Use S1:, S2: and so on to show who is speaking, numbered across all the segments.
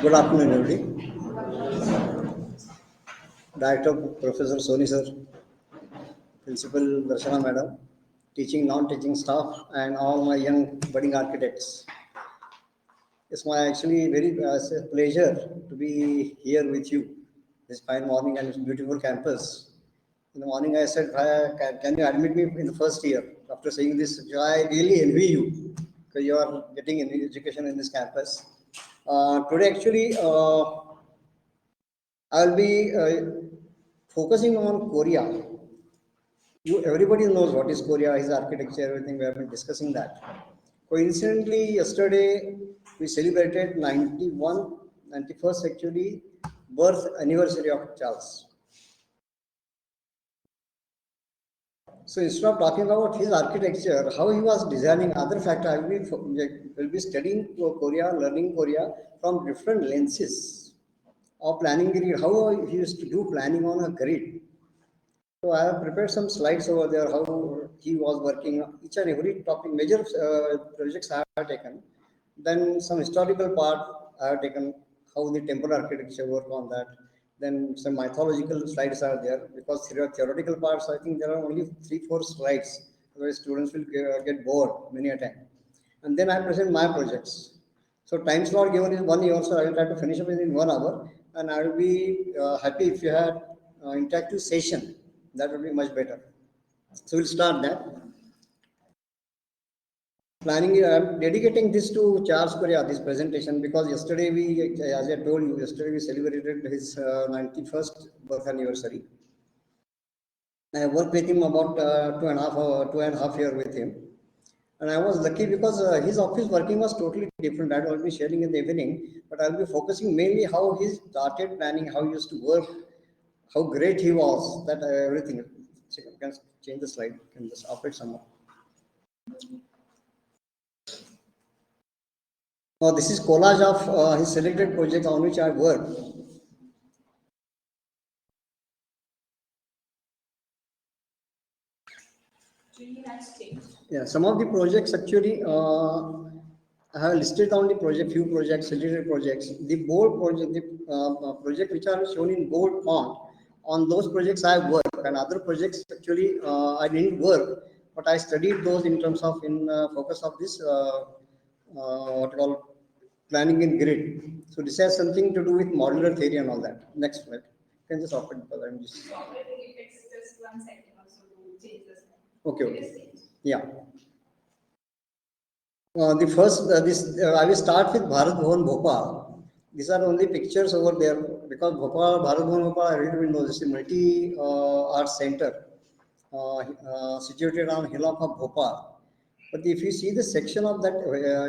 S1: Good afternoon, everybody. Director Professor Soni sir, Principal Darshana madam, teaching, non-teaching staff, and all my young budding architects. It's my actually very pleasure to be here with you this fine morning and this beautiful campus. In the morning, I said, can you admit me in the first year? After saying this, I really envy you because you are getting an education in this campus. Today, actually, I'll be focusing on Korea. Everybody knows what is Korea, his architecture, everything. We have been discussing that. Coincidentally, yesterday we celebrated 91st actually birth anniversary of Charles. So instead of talking about his architecture, how he was designing other factors, will be studying Korea, learning Korea from different lenses of planning grid, how he used to do planning on a grid. So I have prepared some slides over there, how he was working, each and every topic, major projects I have taken. Then some historical part I have taken, how the temple architecture work on that. Then some mythological slides are there, because theoretical parts, I think there are only 3-4 slides, otherwise students will get bored many a time. And then I present my projects. So time slot given is 1 year, so I will try to finish up in 1 hour, and I will be happy if you had interactive session. That would be much better. So we'll start that. Planning, I'm dedicating this to Charles Korea, this presentation, because yesterday as I told you, yesterday we celebrated his 91st birth anniversary. I worked with him about 2.5 years with him. And I was lucky because his office working was totally different. I will be sharing in the evening, but I'll be focusing mainly how he started planning, how he used to work, how great he was, that everything. So you can change the slide, you can just operate somehow. Now this is collage of his selected projects on which I worked. Yeah, some of the projects actually I have listed down the few projects, selected projects. The bold project, the project which are shown in bold font, on those projects I worked, and other projects actually I didn't work, but I studied those in terms of focus of this what you call planning in grid. So this has something to do with modular theory and all that. Next slide. You can just open because I'm just. It's just 1 second also to change the slide. Okay. Okay. Yeah. The first, I will start with Bharat Bhavan Bhopal. These are only pictures over there because Bharat Bhavan Bhopal, I really know this is a multi art center situated on hillock of Bhopal. But if you see the section of that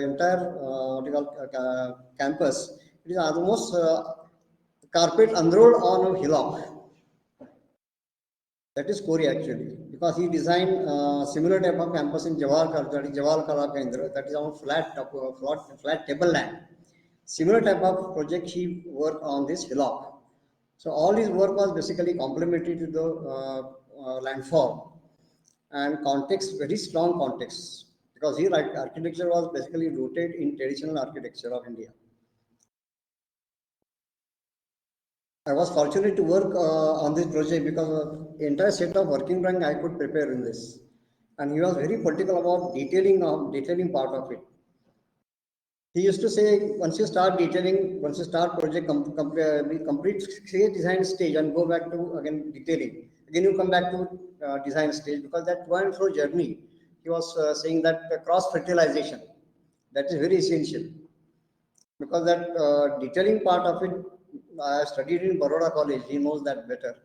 S1: entire what you call, campus, it is almost carpet unrolled on a hillock. That is Korea actually, because he designed similar type of campus in Jawahar, that is Jawahar Kala Kendra, that is on flat tableland. Similar type of project he worked on this hillock. So all his work was basically complementary to the landform and context, very strong context, because here architecture was basically rooted in traditional architecture of India. I was fortunate to work on this project because entire set of working drawing I could prepare in this, and he was very particular about detailing part of it. He used to say, once you start detailing, once you start project, complete say design stage and go back to again detailing. Again you come back to design stage, because that to and fro journey, he was saying that cross fertilization, that is very essential, because that detailing part of it, I studied in Baroda College. He knows that better.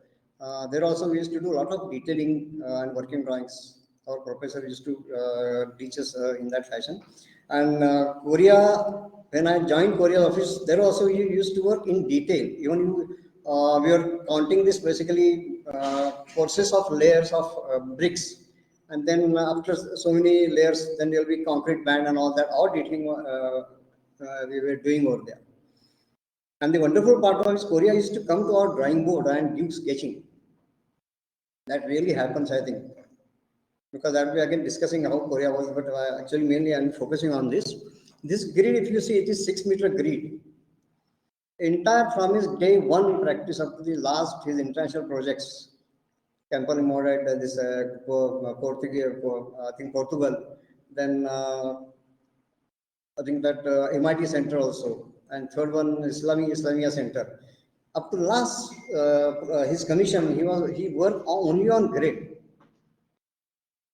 S1: There also we used to do a lot of detailing and working drawings. Our professor used to teach us in that fashion. And Korea, when I joined Korea office, there also you used to work in detail. Even we are counting this basically courses of layers of bricks, and then after so many layers, then there will be concrete band and all that. All detailing we were doing over there. And the wonderful part of is Korea used to come to our drawing board and do sketching. That really happens, I think, because that we again discussing how Korea was, but actually mainly I'm focusing on this. This grid, if you see, it is 6-meter grid. Entire from his day one practice up to the last his international projects, Campo Mode at this Portugal, I think Portugal, then I think that MIT Center also, and third one Islamia Center. Up to last his commission, he worked only on grid.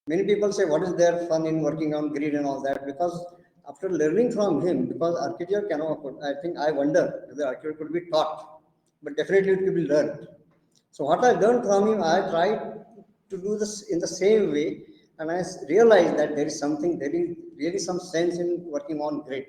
S1: Many people say, what is there fun in working on grid and all that? Because after learning from him, because architecture cannot, I think I wonder whether architecture could be taught, but definitely it could be learned. So what I learned from him, I tried to do this in the same way, and I realized that there is really some sense in working on grid.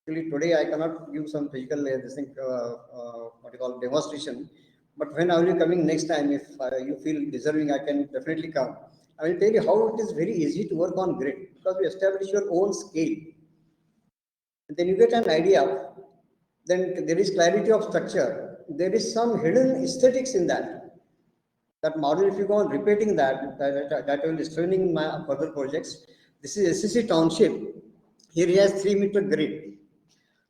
S1: Actually, today I cannot give some physical this thing, what you call demonstration. But when I will be coming next time, if you feel deserving, I can definitely come. I will tell you how it is very easy to work on grid because you establish your own scale. And then you get an idea. Then there is clarity of structure. There is some hidden aesthetics in that. That model, if you go on repeating that I will be explaining in my further projects. This is SCC Township. Here he has 3 meter grid.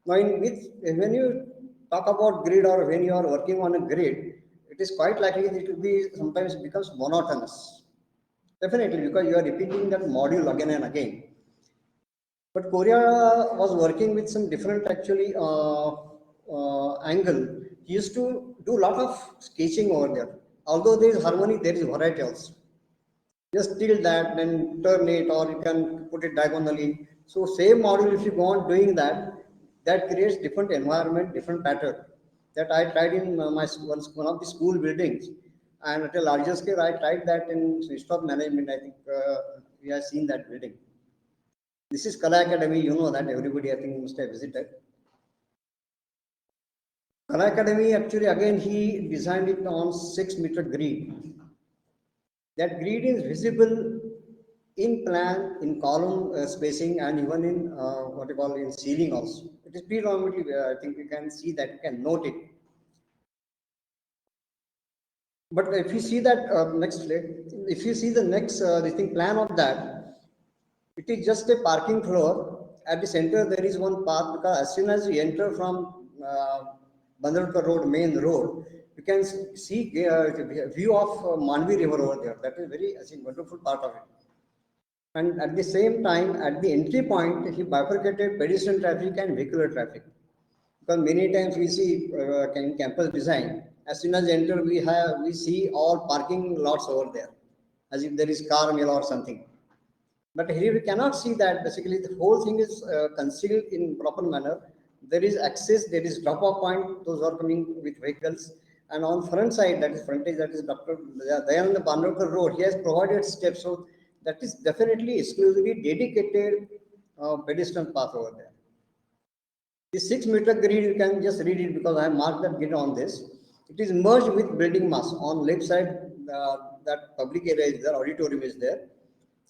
S1: Now, when you talk about grid or when you are working on a grid, it is quite likely that it will be sometimes becomes monotonous. Definitely, because you are repeating that module again and again. But Korea was working with some different actually angle. He used to do a lot of sketching over there. Although there is harmony, there is variety also. Just tilt that, then turn it, or you can put it diagonally. So same module, if you go on doing that, that creates different environment, different pattern. That I tried in one of the school buildings, and at a larger scale, I tried that in Institute of Management. I think we have seen that building. This is Kala Academy. You know that everybody I think must have visited. Kala Academy actually again he designed it on 6 meter grid. That grid is visible in plan, in column spacing, and even in what you call in ceiling also. It is predominantly, I think you can see that, you can note it. But if you see that next slide, if you see the next the thing plan of that, it is just a parking floor. At the center, there is one path because as soon as you enter from Bandarkar Road, main road, you can see view of Manvi River over there. That is very, I think, wonderful part of it. And at the same time, at the entry point, he bifurcated pedestrian traffic and vehicular traffic. Because many times we see in campus design, as soon as you enter, we see all parking lots over there, as if there is car mill or something. But here we cannot see that. Basically, the whole thing is concealed in proper manner. There is access, there is drop-off point. Those are coming with vehicles. And on front side, that is frontage, that is Dr. There on the Bandhavkar Road, he has provided steps. So that is definitely exclusively dedicated pedestrian path over there. The 6 meter grid, you can just read it because I have marked that grid on this. It is merged with building mass. On left side, that public area is there, auditorium is there.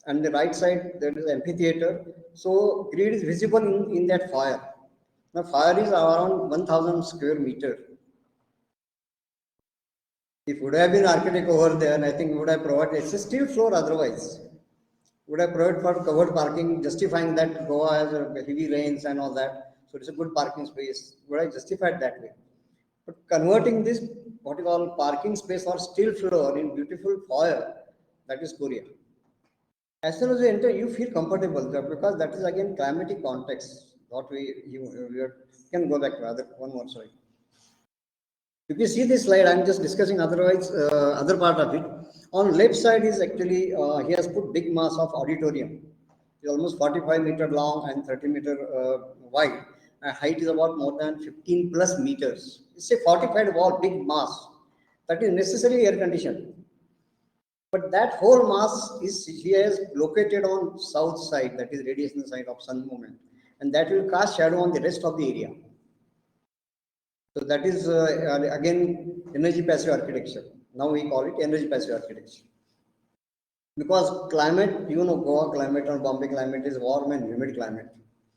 S1: And the right side, there is amphitheater. So grid is visible in that fire. The fire is around 1000 square meter. If would have been architect over there, I think would have provided, it's a steel floor otherwise. Would have provided for covered parking, justifying that Goa has heavy rains and all that. So it's a good parking space. Would have justified that way. But converting this, what you call parking space or steel floor in beautiful foyer, that is Korea. As soon as you enter, you feel comfortable because that is again climatic context. What you can go back to one more, sorry. If you see this slide, I'm just discussing otherwise other part of it. On left side is actually he has put big mass of auditorium. It's almost 45-meter long and 30-meter wide. And height is about more than 15 plus meters. It's a fortified wall, big mass. That is necessarily air conditioned. But that whole mass is here located on south side, that is radiation side of sun movement, and that will cast shadow on the rest of the area. So that is again energy passive architecture. Now we call it energy passive architecture. Because climate, you know, Goa climate or Bombay climate is warm and humid climate.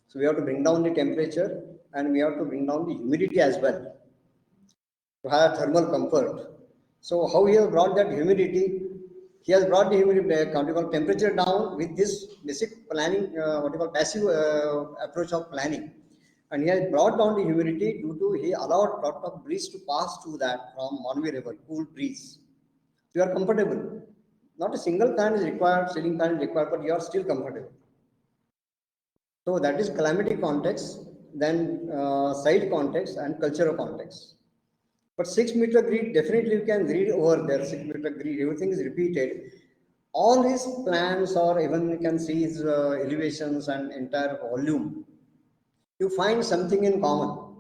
S1: So we have to bring down the temperature and we have to bring down the humidity as well to have thermal comfort. So how he has brought that humidity? He has brought the humidity, temperature down with this basic planning, what you call passive approach of planning. And he has brought down the humidity due to he allowed lot of breeze to pass through that from Manvi River, cool breeze. You are comfortable. Not a single fan is required, ceiling fan is required, but you are still comfortable. So that is calamity context, then site context and cultural context. But 6 meter grid, definitely you can read over there, 6 meter grid, everything is repeated. All his plans, or even you can see his elevations and entire volume, you find something in common.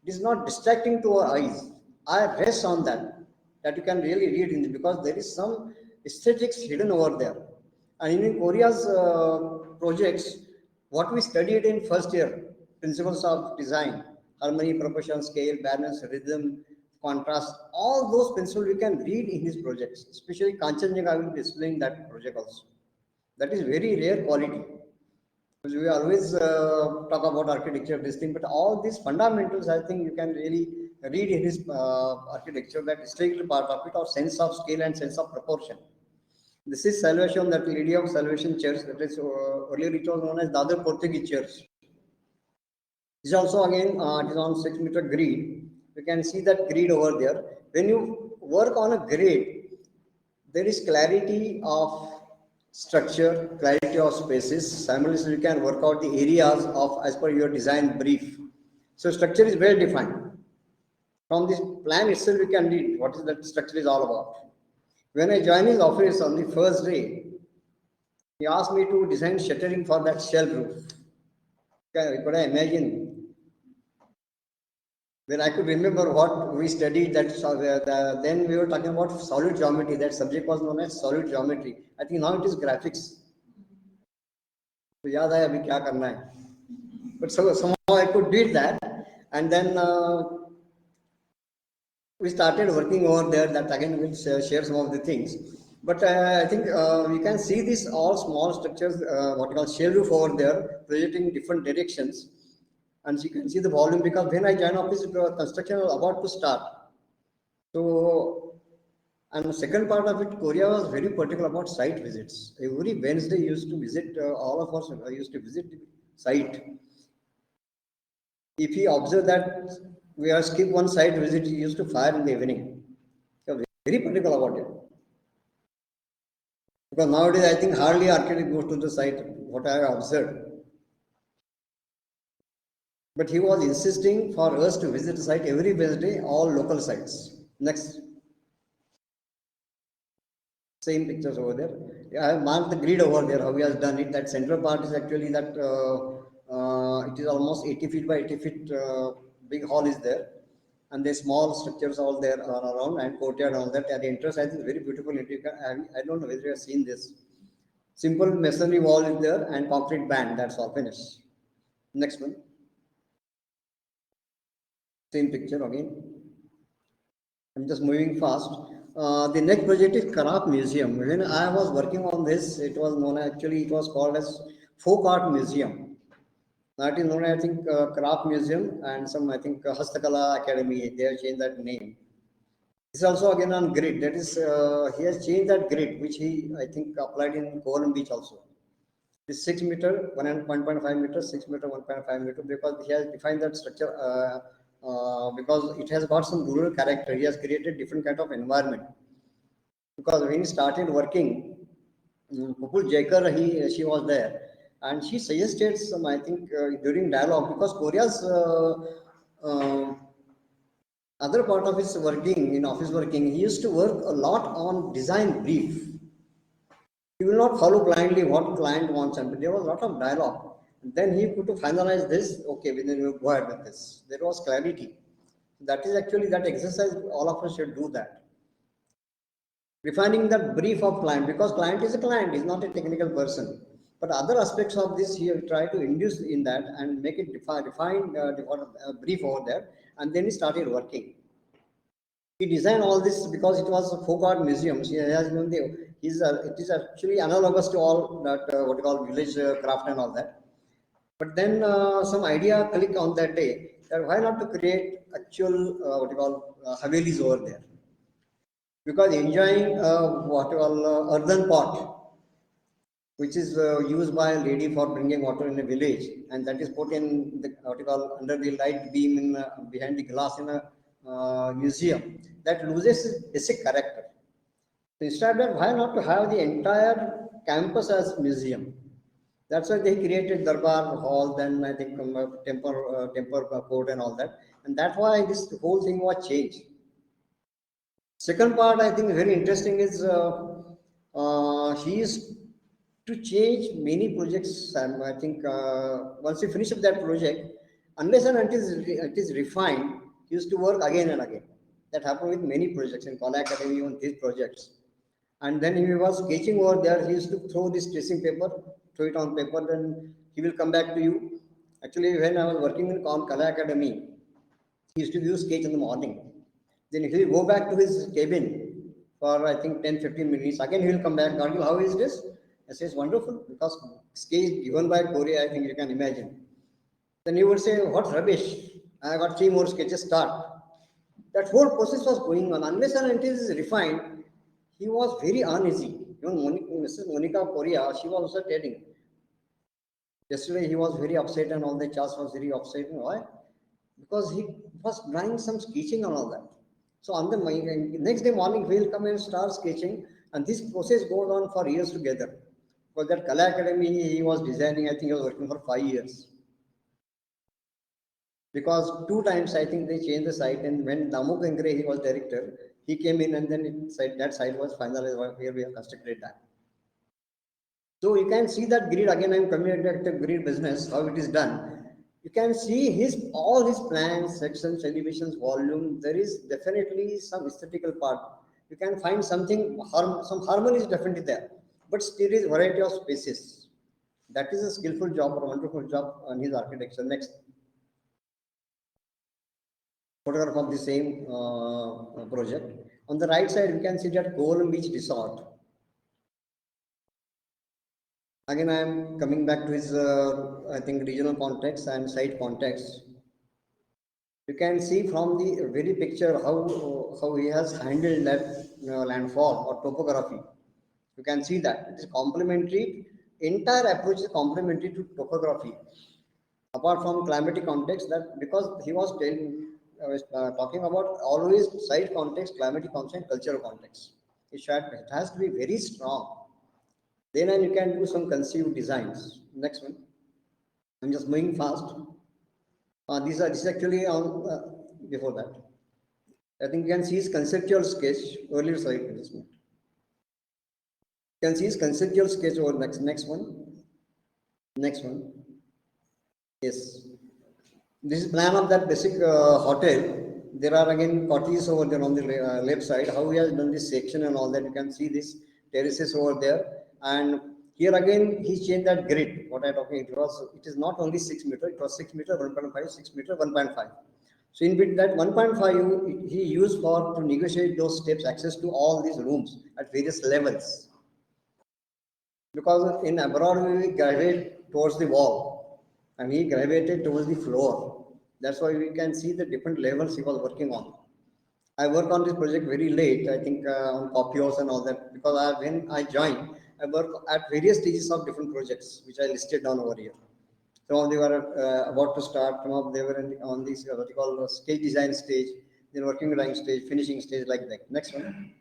S1: It is not distracting to our eyes. I rest on that you can really read in it, because there is some aesthetics hidden over there. And in Korea's projects, what we studied in first year, principles of design, harmony, proportion, scale, balance, rhythm, contrast, all those principles we can read in his projects. Especially Kanchenjunga, I will be displaying that project also. That is very rare quality. Because we always talk about architecture, this thing, but all these fundamentals, I think you can really read in his architecture, that historical part of it, or sense of scale and sense of proportion. This is Salvation, that Lady of Salvation Church, that is earlier it was known as the other Portuguese church. This also again, it is on 6 meter grid. You can see that grid over there. When you work on a grid, there is clarity of structure, clarity of spaces. Simultaneously, you can work out the areas of as per your design brief. So structure is well defined. From this plan itself, you can read what is that structure is all about. When I joined his office on the first day, he asked me to design shuttering for that shell roof. Could I imagine? When I could remember what we studied, that then we were talking about solid geometry. That subject was known as solid geometry. I think now it is graphics. तो याद आया अभी क्या करना है. But somehow I could read that, and then we started working over there. That again will share some of the things. But I think we can see these all small structures, what we call shell roof over there, projecting different directions. And you can see the volume, because when I joined office, construction was about to start. So, and the second part of it, Korea was very particular about site visits. Every Wednesday used to visit, all of us used to visit the site. If he observed that we have skipped one site visit, he used to fire in the evening. So very particular about it. Because nowadays, I think hardly architect goes to the site, what I have observed. But he was insisting for us to visit the site every Wednesday, all local sites. Next. Same pictures over there. I have marked the grid over there, how he has done it. That central part is actually that it is almost 80 feet by 80 feet big hall is there. And the small structures all there are around, and courtyard all that. At the entrance, I think very beautiful. I don't know whether you have seen this. Simple masonry wall is there and concrete band. That's all finished. Next one. Same picture again. I'm just moving fast. The next project is Karap Museum. When I was working on this, it was known, actually it was called as Folk Art Museum. That is known, I think, Karap Museum, and some, I think, Hastakala Academy. They have changed that name. This is also again on grid. That is, he has changed that grid, which he, I think, applied in Kovalam Beach also. This 6 meter, 1.5 meter, 6 meter, 1.5 meter, because he has defined that structure. Because it has got some rural character. He has created different kind of environment. Because when he started working, Pupul Jaikar, she was there, and she suggested some, I think, during dialogue, because Korea's uh, other part of his working, in office working, he used to work a lot on design brief. He will not follow blindly what client wants, and there was a lot of dialogue. And then he could to finalize this. Okay, then we go ahead with this. There was clarity. That is actually that exercise. All of us should do that. Refining the brief of client, because client is a client, is not a technical person. But other aspects of this, he try to induce in that and make it define brief over there, and then he started working. He designed all this because it was a folk art museum. He has it is actually analogous to all that what you call village craft and all that. But then some idea clicked on that day that why not to create actual what you call havelis over there, because enjoying what you call earthen pot, which is used by a lady for bringing water in a village, and that is put in the what you call under the light beam in behind the glass in a museum. That loses its basic character. So instead of why not to have the entire campus as museum? That's why they created Darbar Hall, then I think Temple Court and all that, and that's why this whole thing was changed. Second part I think very interesting is he is to change many projects. I think once he finished up that project, unless and until it is refined, he used to work again and again. That happened with many projects in Kala Academy on these projects. And then he was sketching over there. He used to throw this tracing paper, throw it on paper, then he will come back to you. Actually, when I was working in Kala Academy, he used to do sketch in the morning. Then he will go back to his cabin for I think 10-15 minutes. Again, he will come back. Gargil, how is this? I says, wonderful, because sketch given by Korea, I think you can imagine. Then he would say, what rubbish? I got 3 more sketches, start. That whole process was going on. Unless and until it is refined, he was very uneasy. Even Mrs. Monica Korea, she was also telling. Yesterday he was very upset and all the chats was very upset. Why? Because he was drawing some sketching and all that. So on the next day morning, he will come and start sketching, and this process goes on for years together. For that Kala Academy, he was designing. I think he was working for 5 years. Because 2 times I think they changed the site, and when Damu Kankre, he was director, he came in and then that site was finalized where we have constructed that. So you can see that grid again. I'm coming back to grid business, how it is done. You can see all his plans, sections, elevations, volume. There is definitely some aesthetical part. You can find something, some harmony is definitely there, but still is variety of spaces. That is a skillful job or a wonderful job on his architecture. Next photograph of the same project. On the right side, we can see that Kovalam Beach Resort. Again, I am coming back to his, I think, regional context and site context. You can see from the very picture how he has handled that landfall or topography. You can see that it is complementary. Entire approach is complementary to topography. Apart from climatic context, that because he was talking about always site context, climatic context, and cultural context. It has to be very strong. Then you can do some conceived designs. Next one. I'm just moving fast. This is actually on before that. I think you can see his conceptual sketch earlier slide. You can see his conceptual sketch over next one. Next one. Yes. This is plan of that basic hotel. There are again cottages over there on the left side. How he has done this section and all that. You can see this terraces over there. And here again, he changed that grid. What I'm talking, it is not only 6 meter, it was 6 meter, 1.5, 6 meter, 1.5. So in between that 1.5, he used to negotiate those steps, access to all these rooms at various levels. Because in abroad, we gravitate towards the wall, and he gravitated towards the floor. That's why we can see the different levels he was working on. I worked on this project very late, I think on copios and all that, because when I joined, I worked at various stages of different projects, which I listed down over here. Some of them were about to start, some of them were on this, what you call stage design stage, then working drawing stage, finishing stage, like that. Next one.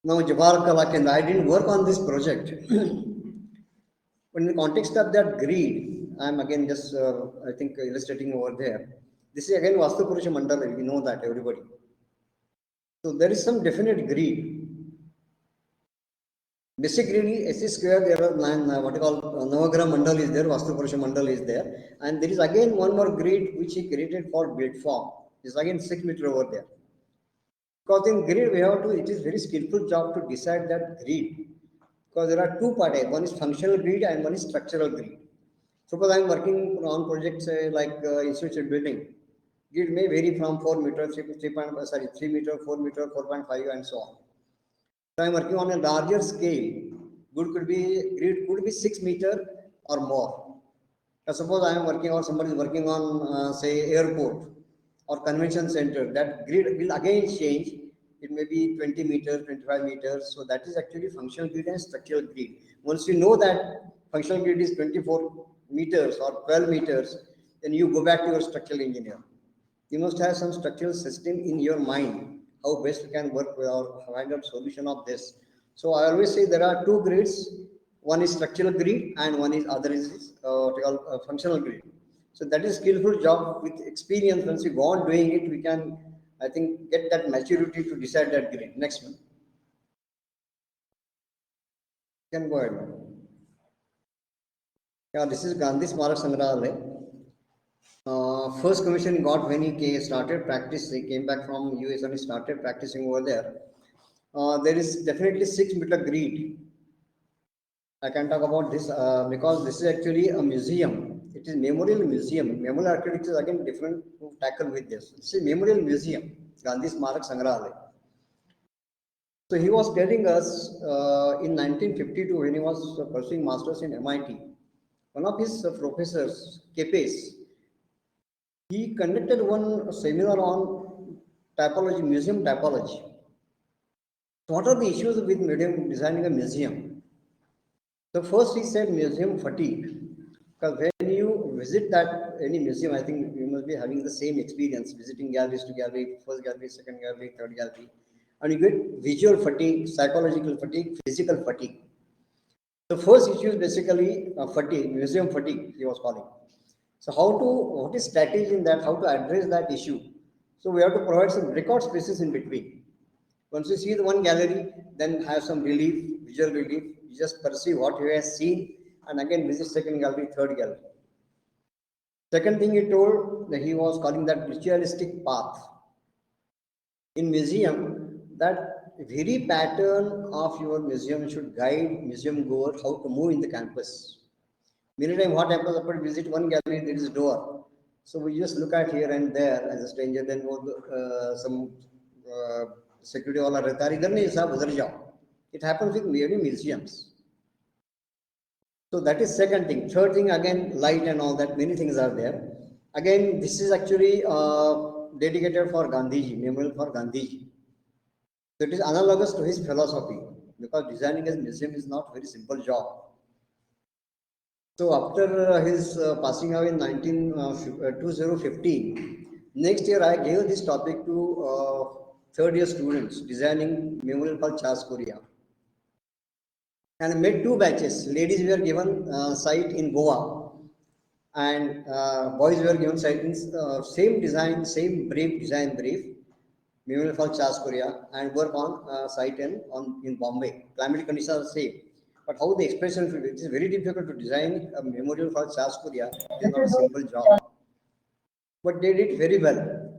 S1: Now, Jabal Kala Kendra, I didn't work on this project. But in the context of that grid, I'm again just, I think, illustrating over there. This is again Vastu Purusha Mandala, we know that, everybody. So there is some definite grid. Basic grid is SC square, there are what you call Navagraha Mandal is there, Vastu Purusha Mandal is there. And there is again one more grid which he created for build form. It's again 6 meter over there. Because in grid, we have to, it is very skillful job to decide that grid. Because there are two parts, one is functional grid and one is structural grid. Suppose I am working on projects like institutional building. Grid may vary from 4 meter, 3 meter, 4 meter, 4.5 and so on. So I am working on a larger scale. Grid could be 6 meter or more. Now suppose I am working or somebody is working on say airport or convention center. That grid will again change. It may be 20 meters, 25 meters. So that is actually functional grid and structural grid. Once you know that functional grid is 24 meters or 12 meters, then you go back to your structural engineer. You must have some structural system in your mind, how best you can work with or find out solution of this. So I always say there are two grids. One is structural grid and one is other is functional grid. So that is skillful job with experience. Once we go on doing it, we can, I think, get that maturity to decide that grid. Next one. You can go ahead. Yeah, this is Gandhi Smarak Sangrahalaya. First commission got when he started practice. He came back from US and he started practicing over there. There is definitely 6 meter grid. I can talk about this because this is actually a museum. It is memorial museum. Memorial architecture is again different to tackle with this. This is memorial museum, Gandhi Smarak Sangrahalaya. So he was telling us in 1952 when he was pursuing masters in MIT, one of his professors, Kepes, he conducted one seminar on typology, museum typology. So what are the issues with designing a museum? So first he said museum fatigue. Because when you visit that any museum, I think you must be having the same experience, visiting galleries to gallery, first gallery, second gallery, third gallery, and you get visual fatigue, psychological fatigue, physical fatigue. The first issue is basically fatigue, museum fatigue, he was calling. So what is strategy in that, how to address that issue? So we have to provide some record spaces in between. Once you see the one gallery, then have some relief, visual relief, you just perceive what you have seen, and again visit second gallery, third gallery. Second thing he told that he was calling that ritualistic path. In museum, that very pattern of your museum should guide museum goer how to move in the campus. Many times what happens after visit one gallery, there is a door. So we just look at here and there as a stranger, then some security wala rehta hai, idhar nahi sahab, udhar jao. It happens with many museums. So that is second thing. Third thing, again, light and all that, many things are there. Again, this is actually dedicated for Gandhiji, memorial for Gandhiji. So it is analogous to his philosophy because designing a museum is not a very simple job. So after his passing away in 2015, next year I gave this topic to third year students designing memorial for Charles Correa. And I made two batches. Ladies were given site in Goa and boys were given site in same design, same brief, design brief, memorial for Charles Correa, and work on site in Bombay. Climate conditions are same. But how the expression should be, it is very difficult to design a memorial for Charles Correa. It is not a simple job. But they did very well.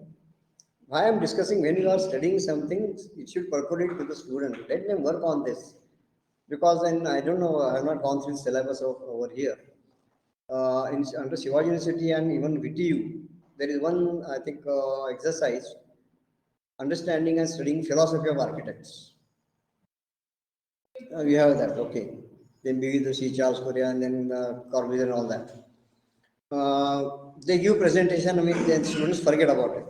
S1: Why I am discussing, when you are studying something, it should percolate to the student. Let them work on this. Because then, I don't know, I have not gone through the syllabus over here. Under Shivaji University and even VTU, there is one, I think, exercise, understanding and studying philosophy of architects. We have that, okay. Then BV Doshi, Charles Correa, and then Corbusier and all that. They give presentation, I mean, then students forget about it.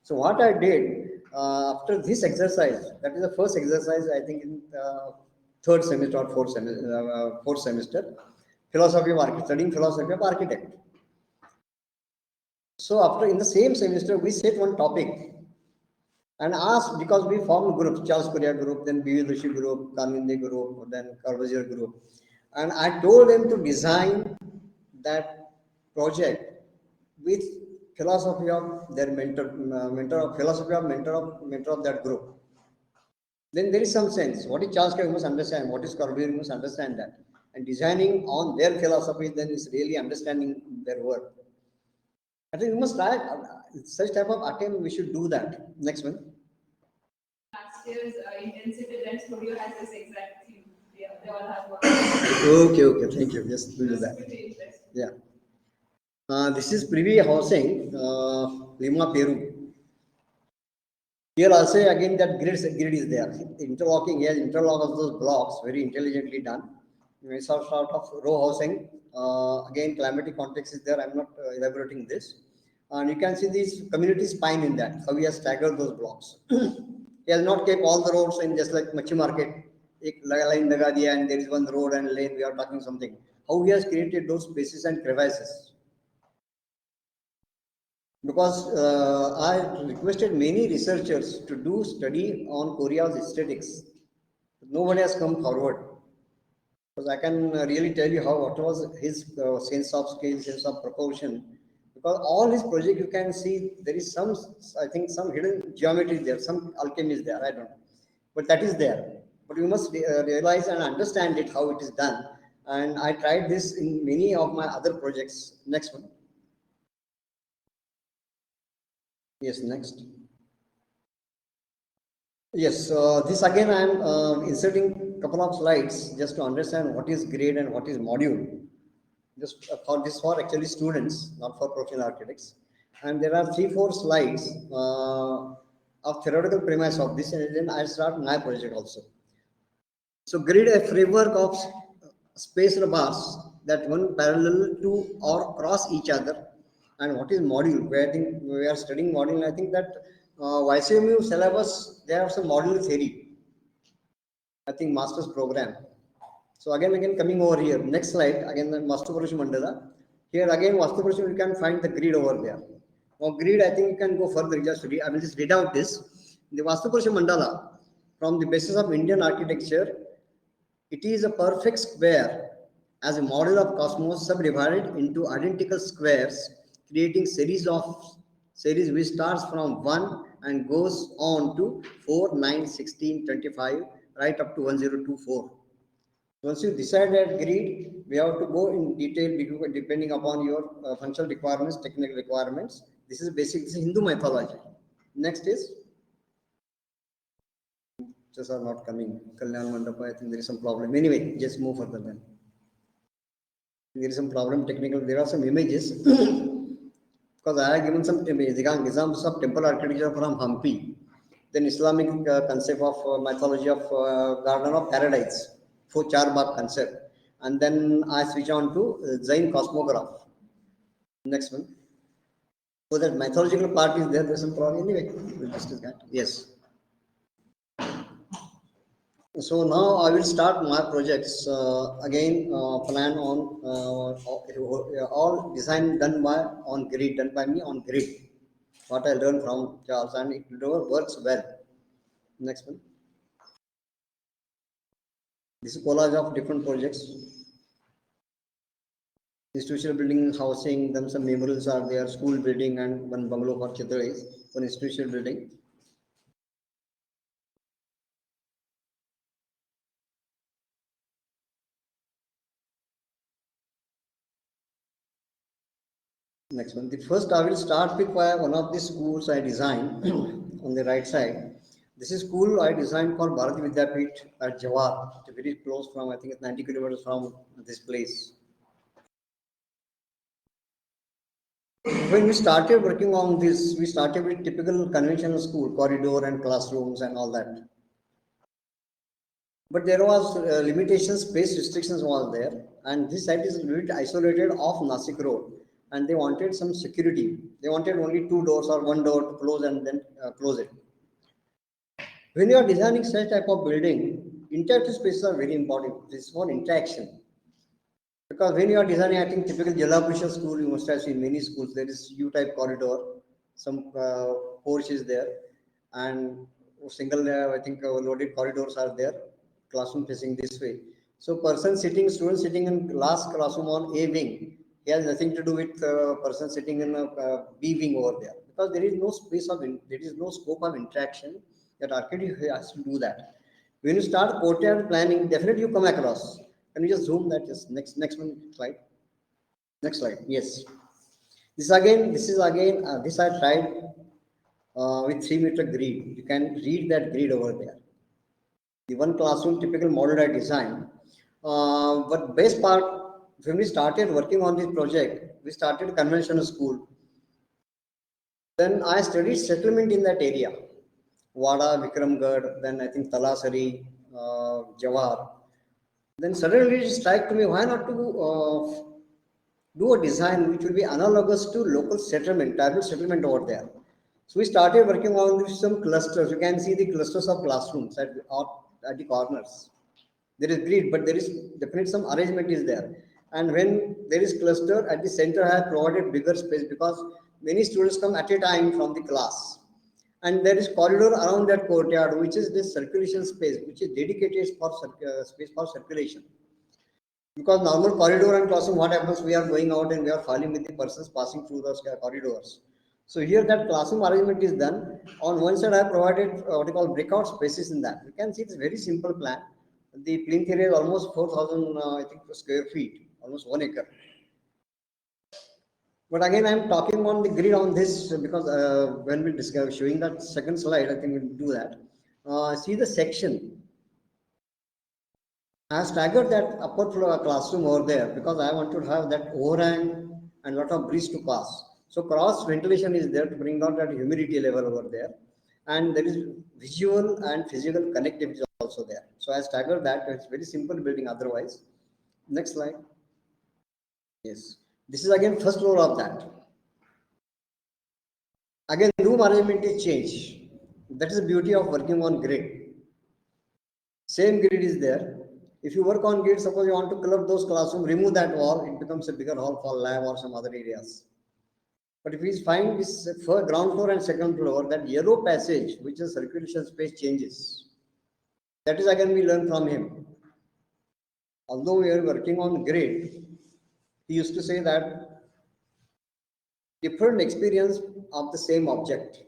S1: So what I did, after this exercise, that is the first exercise, I think, in third semester or fourth semester, philosophy of architect, studying philosophy of architect. So after, in the same semester, we set one topic and asked, because we formed groups, Charles Correa group, then B.V. Doshi group, Kaninde group, then Corbusier group. And I told them to design that project with philosophy of their mentor of that group. Then there is some sense. What is Charles Correa, you must understand. What is Corbusier, you must understand that. And designing on their philosophy then is really understanding their work. I think we must try such type of attempt. We should do that. Next one.
S2: Last year's intensive design studio has this exact theme. They all have one.
S1: Okay. Thank you. Just do that. Yeah. This is Privi housing, Lima, Peru. Here also again that grid is there. Interlocking here, interlock of those blocks, very intelligently done. It's sort of row housing. Again, climatic context is there. I'm not elaborating this. And you can see these community spine in that, how we have staggered those blocks. He has not kept all the roads in just like Machi Market. एक line लगा दिया and there is one road and lane. We are talking something. How he has created those spaces and crevices. Because I requested many researchers to do study on Korea's aesthetics. Nobody has come forward. Because I can really tell you how what was his sense of scale, sense of proportion. Because all his project you can see there is some, I think some hidden geometry there, some alchemy is there. I don't know, but that is there. But you must realize and understand it how it is done. And I tried this in many of my other projects. Next one. Yes, next. Yes, this again I am inserting couple of slides just to understand what is grade and what is module. Just for this for actually students, not for professional architects. And there are 3-4 slides of theoretical premise of this, and then I start my project also. So grid a framework of spaced bars that one parallel to or cross each other. And what is module? Where I think we are studying module. I think that YCMU syllabus there are some module theory. I think master's program. So again coming over here. Next slide again the Vastupurush Mandala. Here again Vastupurush you can find the grid over there. Now grid I think you can go further. Just read, I will just read out this. The Vastupurush Mandala from the basis of Indian architecture. It is a perfect square as a model of cosmos subdivided into identical squares, creating series which starts from 1 and goes on to 4, 9, 16, 25, right up to 1024. Once you decide that grid, we have to go in detail depending upon your functional requirements, technical requirements. This is basic, this is Hindu mythology. Next is just are not coming. Kalyan Mandapa, I think there is some problem. Anyway, just move further then. There is some problem technical. There are some images because I have given some examples of temple architecture from Hampi. Then Islamic concept of mythology of Garden of Paradise, for Charbagh concept. And then I switch on to Jain cosmograph. Next one. So that mythological part is there. There's some problem. Anyway, we'll discuss that. Yes. So now I will start my projects again. Plan on all design done by on grid, done by me on grid. What I learned from Charles, and it works well. Next one. This is collage of different projects. Institutional building, housing, then some memorials are there. School building and one bungalow for Chitrais. One institutional building. Next one. The first I will start with one of the schools I designed on the right side. This is school I designed for Bharati Vidyapeeth at Jawar. It's very close from, I think it's 90 kilometers from this place. When we started working on this, we started with typical conventional school, corridor and classrooms and all that. But there was limitations, space restrictions was there, and this site is a little bit isolated off Nasik Road, and they wanted some security. They wanted only 2 doors or 1 door to close and then close it. When you are designing such type of building, interactive spaces are very important. This is for interaction. Because when you are designing, I think typical Jalapusha school, you must have seen many schools, there is U-type corridor, some porch is there, and single, I think loaded corridors are there, classroom facing this way. So student sitting in last classroom on A wing, he has nothing to do with person sitting in B wing over there. Because there is no there is no scope of interaction that architect has to do that. When you start courtyard planning, definitely you come across. Can you just zoom that? Just next one slide. Next slide. Yes. This is again. This I tried with 3-meter grid. You can read that grid over there. The one classroom typical model I designed. But best part, when we started working on this project, we started conventional school. Then I studied settlement in that area. Wada, Vikramgarh, then I think Talasari, Jawar. Then suddenly it struck to me, why not to do a design which will be analogous to local settlement, tribal settlement over there. So we started working on some clusters. You can see the clusters of classrooms at the corners. There is grid, but there is definitely some arrangement is there. And when there is cluster at the center, I have provided bigger space because many students come at a time from the class. And there is corridor around that courtyard, which is this circulation space, which is dedicated for space for circulation. Because normal corridor and classroom, what happens? We are going out and we are falling with the persons passing through those corridors. So here that classroom arrangement is done. On one side, I have provided what you call breakout spaces in that. You can see it's a very simple plan. The plinth area is almost 4,000, I think, square feet, almost 1 acre. But again, I'm talking on the grid on this because when we discuss showing that second slide, I think we'll do that. See the section. I have staggered that upper floor classroom over there because I want to have that overhang and lot of breeze to pass. So cross ventilation is there to bring down that humidity level over there. And there is visual and physical connectivity also there. So I staggered that. It's very simple building otherwise. Next slide. Yes. This is again first floor of that. Again, room arrangement is changed. That is the beauty of working on grid. Same grid is there. If you work on grid, suppose you want to club those classroom, remove that wall, it becomes a bigger hall for lab or some other areas. But if we find this ground floor and second floor, that yellow passage, which is circulation space, changes. That is again we learn from him. Although we are working on grid, he used to say that different experience of the same object.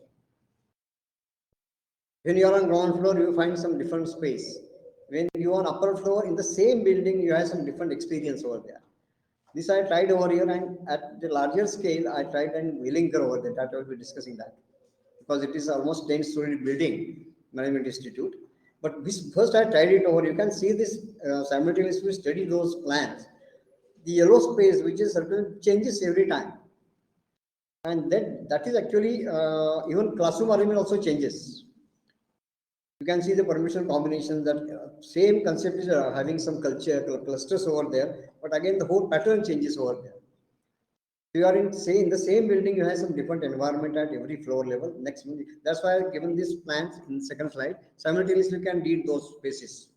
S1: When you are on ground floor, you find some different space. When you are on upper floor in the same building, you have some different experience over there. This I tried over here, and at the larger scale, I tried in Willinker over there. That I will be discussing that because it is almost 10-story building, Management Institute. But this first I tried it over. You can see this simultaneously study those plans. The yellow space, which is certain, changes every time, and that is actually even classroom arrangement also changes. You can see the permission combinations that same concept is having some culture clusters over there, but again the whole pattern changes over there. You are in the same building, you have some different environment at every floor level. Next, that's why I've given these plans in second slide. Simultaneously, you can read those spaces.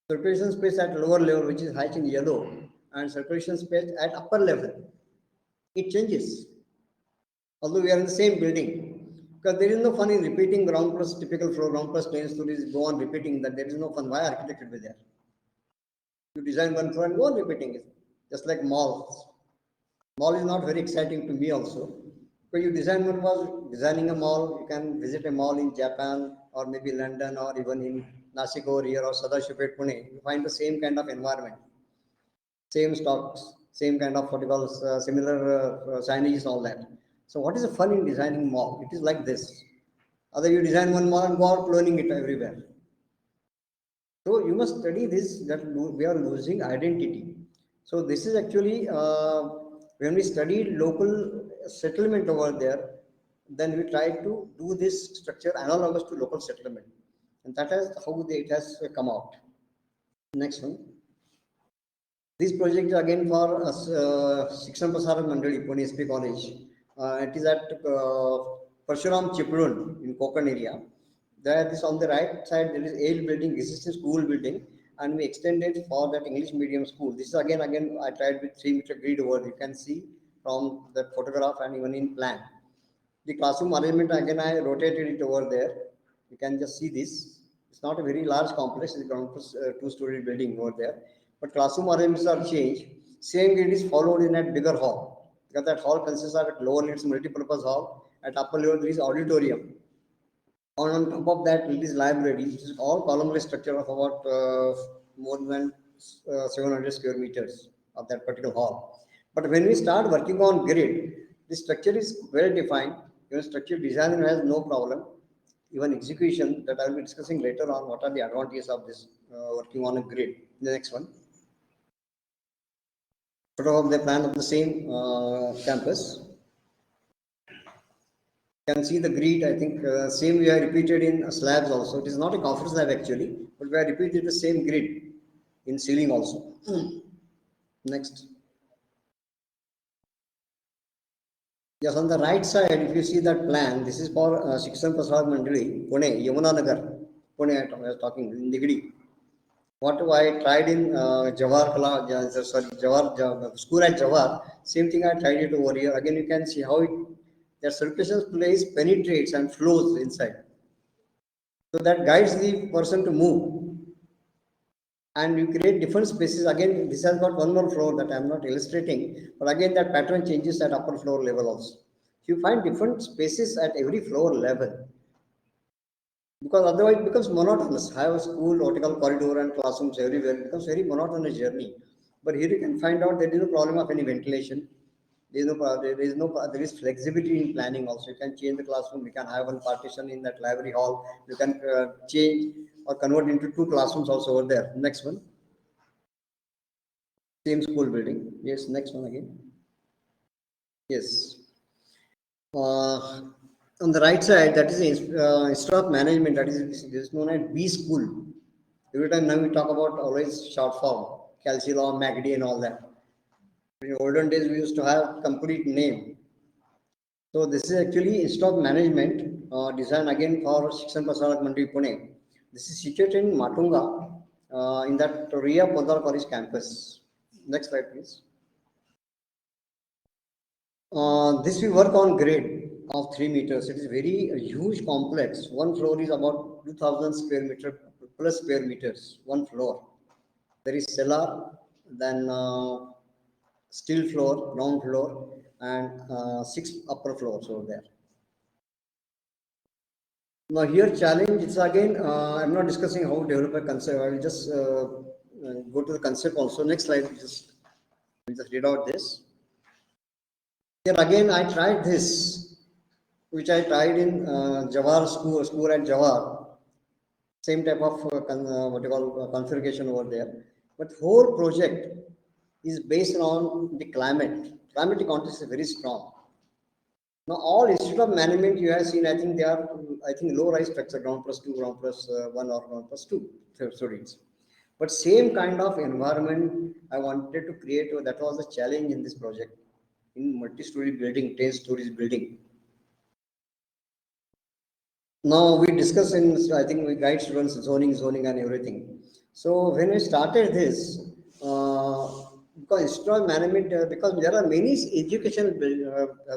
S1: Circulation space at lower level, which is highlighted in yellow, and circulation space at upper level, it changes. Although we are in the same building, because there is no fun in repeating ground plus typical floor, ground plus 10 stories, go on repeating that. There is no fun. Why architect will be there? You design one floor and go on repeating it. Just like malls. Mall is not very exciting to me also. So you design one was designing a mall, you can visit a mall in Japan or maybe London or even in Nasik over here or Sadashipet, Pune. You find the same kind of environment, same stocks, same kind of protocols, similar signage, all that. So what is the fun in designing mall? It is like this. Other you design one mall and go out cloning it everywhere. So you must study this, that we are losing identity. So this is actually when we study local settlement over there, then we try to do this structure analogous to local settlement, and that is how it has come out. Next one. This project is again for Shikshan Prasaran Mandali, Pune SP College. It is at Parshuram Chipdun in Konkan area. There is on the right side, there is AIL building, existing school building, and we extended for that English medium school. This is again, I tried with 3-meter grid over. You can see from the photograph and even in plan. The classroom arrangement, again, I rotated it over there. You can just see this. It's not a very large complex, it's a 2-story building over there. But classroom arrangements are changed. Same grid is followed in a bigger hall. Because that hall consists of at lower it's multi-purpose hall. At upper level, there is auditorium. On top of that, it is library, which is all columnar structure of about more than 700 square meters of that particular hall. But when we start working on grid, the structure is well defined. Even structure design has no problem. Even execution, that I will be discussing later on, what are the advantages of this working on a grid. The next one. Photo of the plan of the same campus. You can see the grid. I think same we have repeated in slabs also. It is not a conference slab actually, but we have repeated the same grid in ceiling also. Next. Yes, on the right side, if you see that plan, this is for Shikshan Prasad Mandali, Pune, Yamuna Nagar, Pune. I was talking in Digri. What I tried in Jawar school at Jawar, same thing I tried it over here. Again, you can see how the circulation place penetrates and flows inside. So that guides the person to move. And you create different spaces. Again, this has got one more floor that I'm not illustrating, but again, that pattern changes at upper floor level also. You find different spaces at every floor level because otherwise it becomes monotonous. Have a school, vertical corridor, and classrooms everywhere. It becomes very monotonous journey. But here you can find out there is no problem of any ventilation. There is flexibility in planning also. You can change the classroom. You can have one partition in that library hall. You can change or convert into two classrooms also over there. Next one, same school building. Yes, next one again. Yes. On the right side, that is Institute of Management. That is known as B School. Every time now we talk about always short form, Calcilon, MACD, and all that. In olden days, we used to have complete name. So this is actually Institute of Management, designed again for Shikshan Prasad Mandi, Pune. This is situated in Matunga, in that Ria Podar College campus. Next slide, please. This we work on grade of 3 meters. It is very huge complex. One floor is about 2000 square meter plus square meters. One floor. There is cellar, then steel floor, ground floor, and 6 upper floors over there. Now here challenge is again, I'm not discussing how to develop a concept. I will just go to the concept also. Next slide, we'll just read out this. Here again, I tried this, which I tried in Jawar school at Jawar. Same type of what you call configuration over there. But whole project is based on the climate. Climatic context is very strong. Now all Institute of Management you have seen, I think they are, I think low rise structure, ground plus two, ground plus one, or ground plus two students. But same kind of environment I wanted to create. That was the challenge in this project. In multi-story building, 10 stories building. Now we discuss in, I think we guide students zoning and everything. So when we started this, because Institute Management, because there are many educational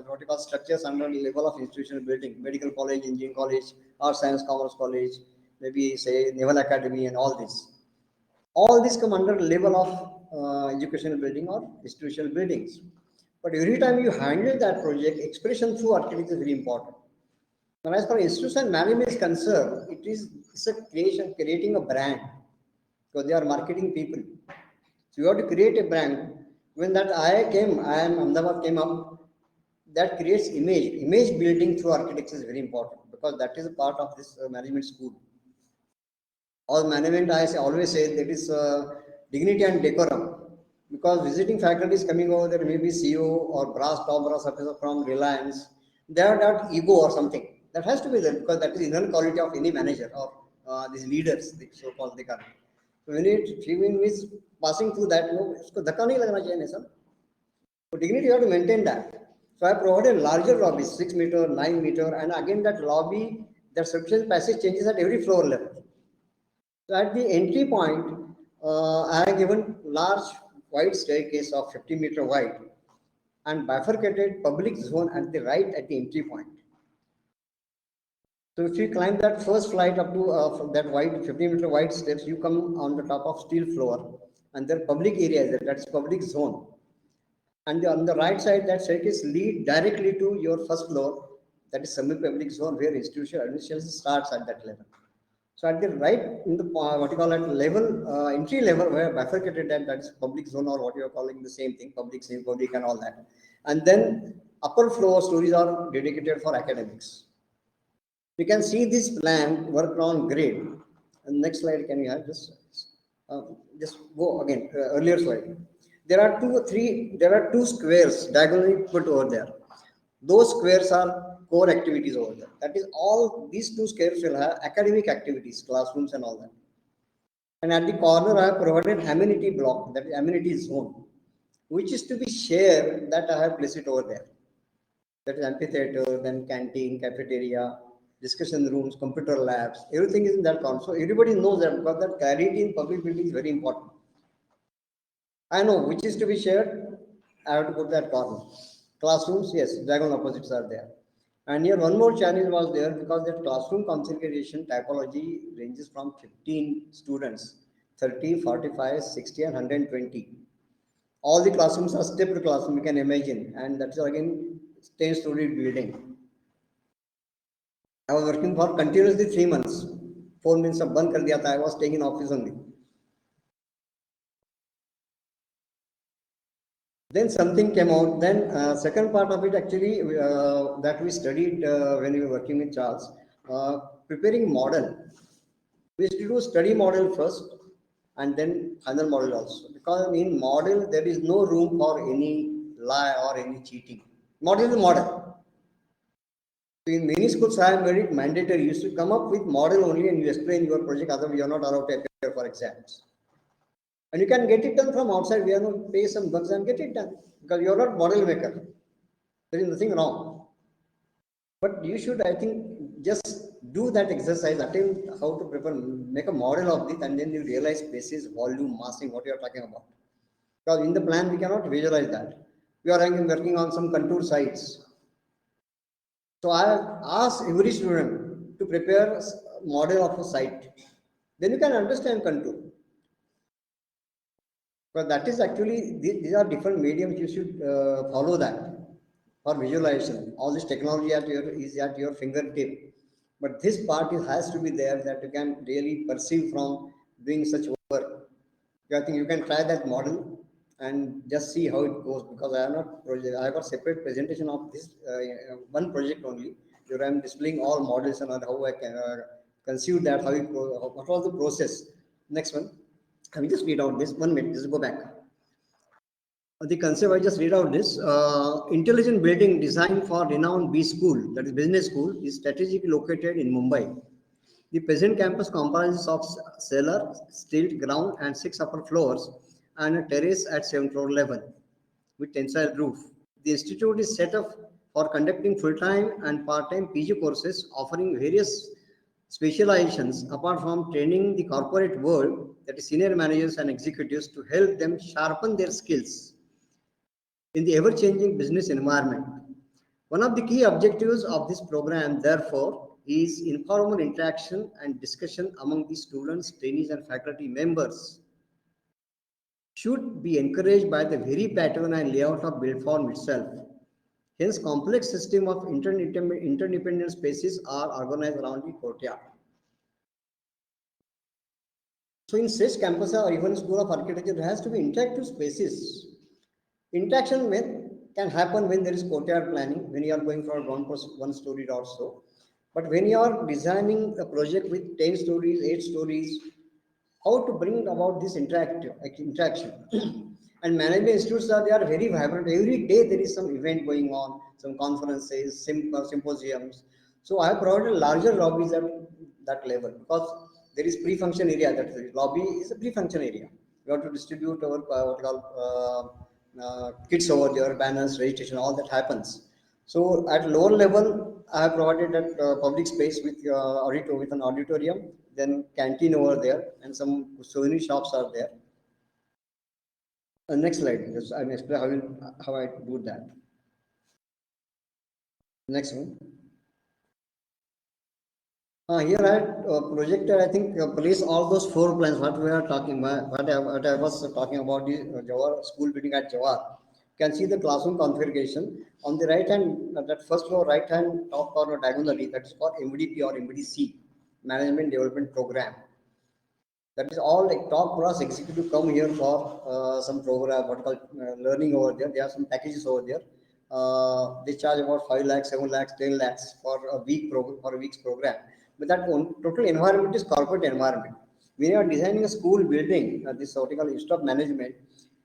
S1: what you call structures under the level of institutional building, medical college, engineering college, arts, science, commerce college, maybe say Naval Academy and all this. All these come under level of educational building or institutional buildings. But every time you handle that project, expression through architecture is very important. Now, as far as institutional management is concerned, it's a creating a brand because they are marketing people. So you have to create a brand. When that IIM Ahmedabad came up, that creates image. Image building through architecture is very important because that is a part of this management school. All management, always say that is dignity and decorum. Because visiting faculty is coming over there, maybe CEO or top brass officer from Reliance, they have that ego or something. That has to be there because that is inherent quality of any manager or these leaders, the so-called they can. So when it feeling is passing through that, no, usko dhakka nahi lagna chahiye, sir. So dignity you have to maintain that. So I provided larger lobby, 6 meter, 9 meter, and again that lobby, that sufficient passage changes at every floor level. So at the entry point, I have given large wide staircase of 50-meter wide and bifurcated public zone at the right at the entry point. So if you climb that first flight up to that wide 50-meter wide steps, you come on the top of steel floor, and there public area is there, that's public zone. And on the right side, that staircase lead directly to your first floor, that is semi-public zone where institutional administration starts at that level. So at the right in the what you call it level entry level where bifurcated that is public zone or what you are calling the same thing, public, same public and all that. And then upper floor stories are dedicated for academics. You can see this plan worked on grade. And next slide, can you have this? Just go again, earlier slide. There are two squares diagonally put over there. Those squares are core activities over there. That is all these two squares will have academic activities, classrooms and all that. And at the corner, I have provided amenity block, that is amenity zone, which is to be shared that I have placed it over there. That is amphitheater, then canteen, cafeteria, discussion rooms, computer labs, everything is in that corner. So everybody knows that because that clarity in public building is very important. I know which is to be shared. I have to put that corner. Classrooms, yes, diagonal opposites are there. And here one more challenge was there because that classroom configuration typology ranges from 15 students, 30, 45, 60, and 120. All the classrooms are stepped classroom, you can imagine. And that's again 10-story building. I was working for continuously 3 months. 4 months of bunk kar diya tha. I was staying in office only. Then something came out. Then second part of it actually that we studied when we were working with Charles, preparing model. We used to do study model first and then final model also. Because in model there is no room for any lie or any cheating. Model is a model. So in many schools I have made it mandatory. You should come up with model only and you explain your project, otherwise you are not allowed to appear for exams. And you can get it done from outside. We are going to pay some bucks and get it done because you are not model maker. There is nothing wrong. But you should, I think, just do that exercise, attempt how to prepare, make a model of this, and then you realize spaces, volume, massing, what you are talking about. Because in the plan, we cannot visualize that. We are working on some contour sites. So I ask every student to prepare a model of a site. Then you can understand contour. But that is actually, these are different mediums, you should follow that for visualization. All this technology is at your fingertip. But this part has to be there that you can really perceive from doing such work. I think you can try that model and just see how it goes because I have not project. I have a separate presentation of this one project only where I'm displaying all models and how I can conceive that, how it goes, what was the process. Next one. I will just read out this 1 minute. Just go back. The concept I just read out this intelligent building designed for renowned B school, that is business school, is strategically located in Mumbai. The present campus comprises of cellar, stilt ground, and 6 upper floors, and a terrace at 7th floor level with tensile roof. The institute is set up for conducting full-time and part-time PG courses, offering various specializations apart from training the corporate world, that is senior managers and executives, to help them sharpen their skills in the ever-changing business environment. One of the key objectives of this program, therefore, is informal interaction and discussion among the students, trainees, and faculty members should be encouraged by the very pattern and layout of build form itself. Hence, complex system of interdependent spaces are organized around the courtyard. So in such campus or even school of architecture, there has to be interactive spaces. Interaction can happen when there is courtyard planning, when you are going for one story or so. But when you are designing a project with 10 stories, 8 stories, how to bring about this interaction? And management institutes they are very vibrant. Every day there is some event going on, some conferences, symposiums. So I have provided larger lobbies at that level because there is pre-function area. That is, lobby is a pre-function area. We have to distribute our what we call kits over there, banners, registration, all that happens. So at lower level, I have provided that public space with with an auditorium, then canteen over there, and some souvenir shops are there. Next slide. Yes, I'm explaining how I do that. Next one. Here I projected, I think, place all those 4 plans what we are talking about, what I was talking about the Jawar school building at Jawar. You can see the classroom configuration. On the right hand, that first floor, right hand top corner diagonally, that is for MDP or MDC, Management Development Program. That is all like top class executive come here for some program, what called learning over there. There are some packages over there. They charge about 5 lakhs, 7 lakhs, 10 lakhs for a week's program. But that total environment is corporate environment. When you are designing a school building, this vertical institute of management,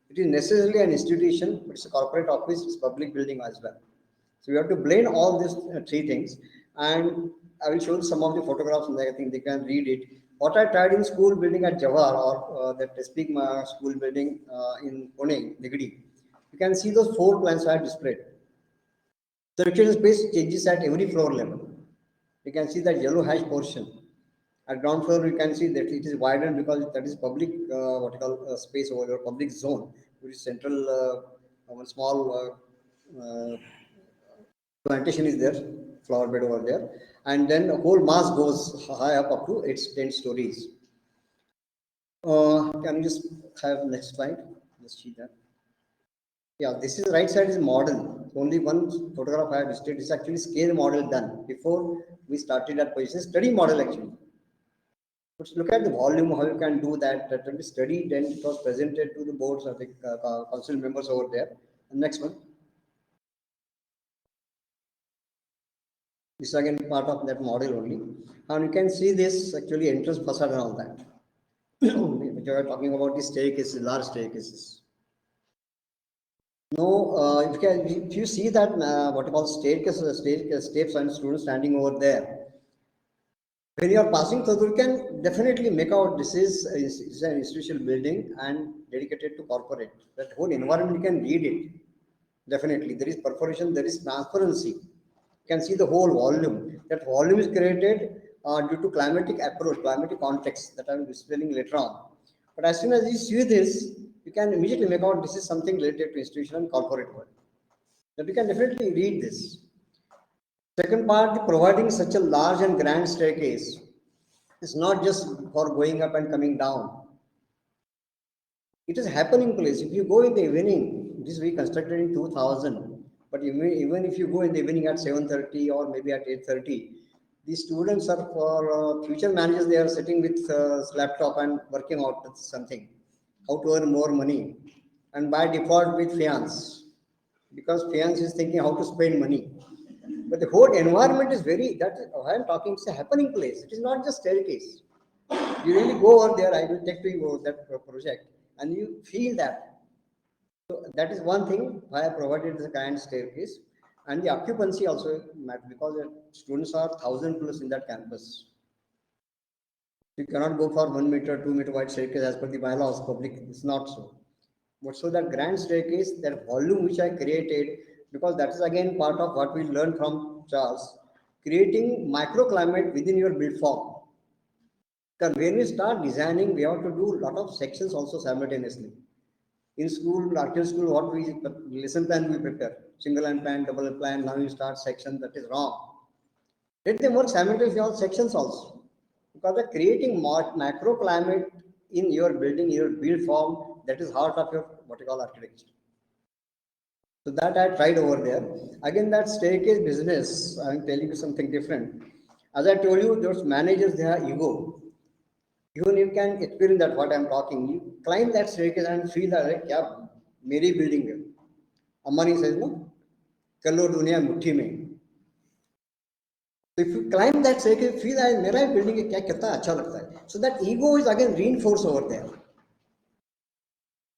S1: it is necessarily an institution, but it's a corporate office, it's public building as well. So we have to blend all these 3 things, and I will show you some of the photographs, and I think they can read it. What I tried in school building at Jawar or that Stigma school building in Pune, Nigadi, you can see those 4 plans I displayed. The recreation space changes at every floor level. You can see that yellow hash portion. At ground floor, you can see that it is widened because that is public, what you call space over there, public zone, which is central, one small plantation is there, flower bed over there, and then the whole mass goes high up to its 10 stories. Can you just have next slide? Let's see that. Yeah, this is right side is model. Only one photograph I have listed. It's actually scale model done before we started that position. Study model actually. Let's look at the volume, how you can do that. That will be studied, then it was presented to the boards of the council members over there. And next one. This is again part of that model only. And you can see this actually entrance facade and all that. Which we are talking about the staircases, large staircases. No, if you see that what you call staircase steps and students standing over there, when you are passing through, you can definitely make out this is an institutional building and dedicated to corporate. That whole environment you can read it. Definitely, there is perforation, there is transparency. You can see the whole volume. That volume is created due to climatic approach, climatic context that I will be explaining later on. But as soon as you see this, you can immediately make out this is something related to institutional and corporate world. That you can definitely read this. Second part, providing such a large and grand staircase is not just for going up and coming down. It is happening place. If you go in the evening, this we constructed in 2000, but even if you go in the evening at 7:30 or maybe at 8:30, the students are for future managers, they are sitting with laptop and working out something, how to earn more money, and by default with fiance, because fiance is thinking how to spend money. But the whole environment is very, that I am talking, it's a happening place. It is not just staircase. You really go over there, I will take to you that project, and you feel that. So that is one thing why I provided the kind staircase, and the occupancy also matters because the students are 1,000 plus in that campus. You cannot go for 1 meter, 2 meter wide staircase as per the bylaws. Public, it's not so. But so that grand staircase, that volume which I created, because that is again part of what we learned from Charles, creating microclimate within your build form. Because when we start designing, we have to do a lot of sections also simultaneously. In school, architecture school, what we lesson plan we prepare, single line plan, double plan. Now you start section, that is wrong. Let them work simultaneously on sections also, because they're creating macroclimate in your building, your build form. That is heart of your what you call architecture. So that I tried over there. Again, that staircase business, I'm telling you something different. As I told you, those managers, they have ego. Even you can experience that what I'm talking. You climb that staircase and feel that, yeah, मेरी building है. Ambani says, no, कलो दुनिया मुट्ठी में. So if you climb that staircase, feel that मेरा building है, क्या कितना अच्छा लगता है. So that ego is again reinforced over there.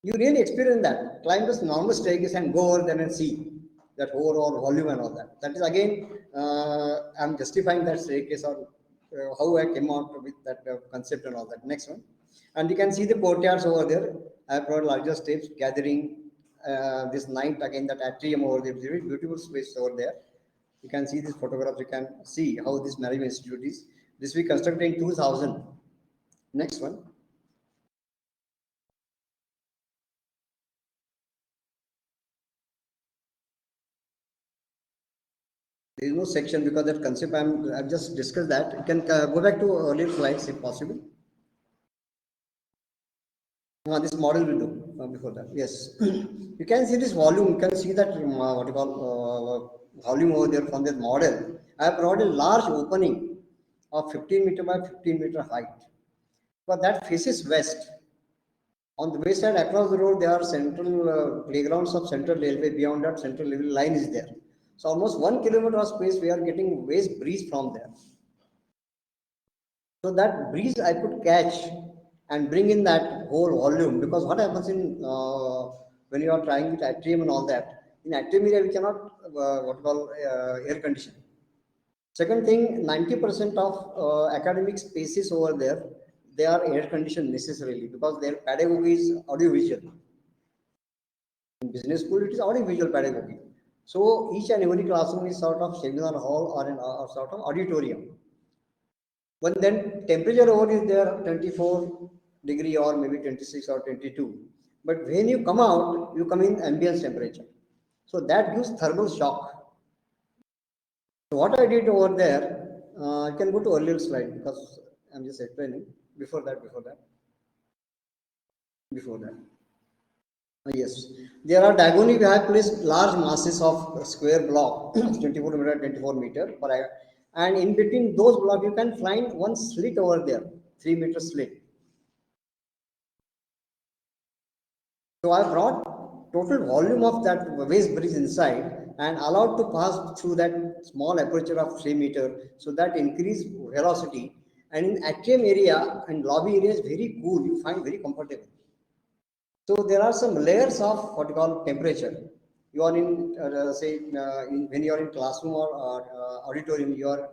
S1: You really experience that. Climb this normal staircase and go over there and see that overall volume and all that. That is again, I'm justifying that staircase or how I came out with that concept and all that. Next one. And you can see the courtyards over there. I have brought larger steps, gathering this night again, that atrium over there. Very beautiful space over there. You can see this photograph. You can see how this management institute is. This we constructed in 2000. Next one. There is no section because that concept I've just discussed that. You can go back to earlier slides if possible. This model will do before that. Yes, you can see this volume. You can see that what you call volume over there from this model. I have provided a large opening of 15 meter by 15 meter height, but that faces west. On the west side, across the road, there are central playgrounds of Central Railway. Beyond that, Central Railway line is there. So almost 1 kilometer of space, we are getting west breeze from there. So that breeze I could catch and bring in that whole volume, because what happens in when you are trying with atrium and all that, in atrium area we cannot what we call air condition. Second thing, 90% of academic spaces over there, they are air conditioned necessarily because their pedagogy is audiovisual. In business school, it is audiovisual pedagogy. So each and every classroom is sort of seminar hall or an or sort of auditorium. When then temperature over is there 24 degree or maybe 26 or 22. But when you come out, you come in ambient temperature. So that gives thermal shock. So what I did over there, you can go to earlier slide because I'm just explaining. Before that. Yes, there are diagonally we have placed large masses of square block, 24 meter per eye, and in between those block you can find one slit over there, 3 meter slit. So I brought total volume of that waste bridge inside and allowed to pass through that small aperture of 3 meter, so that increase velocity. And in atrium area and lobby area is very cool. You find very comfortable. So there are some layers of what you call temperature. You are in, when you are in classroom or auditorium, you are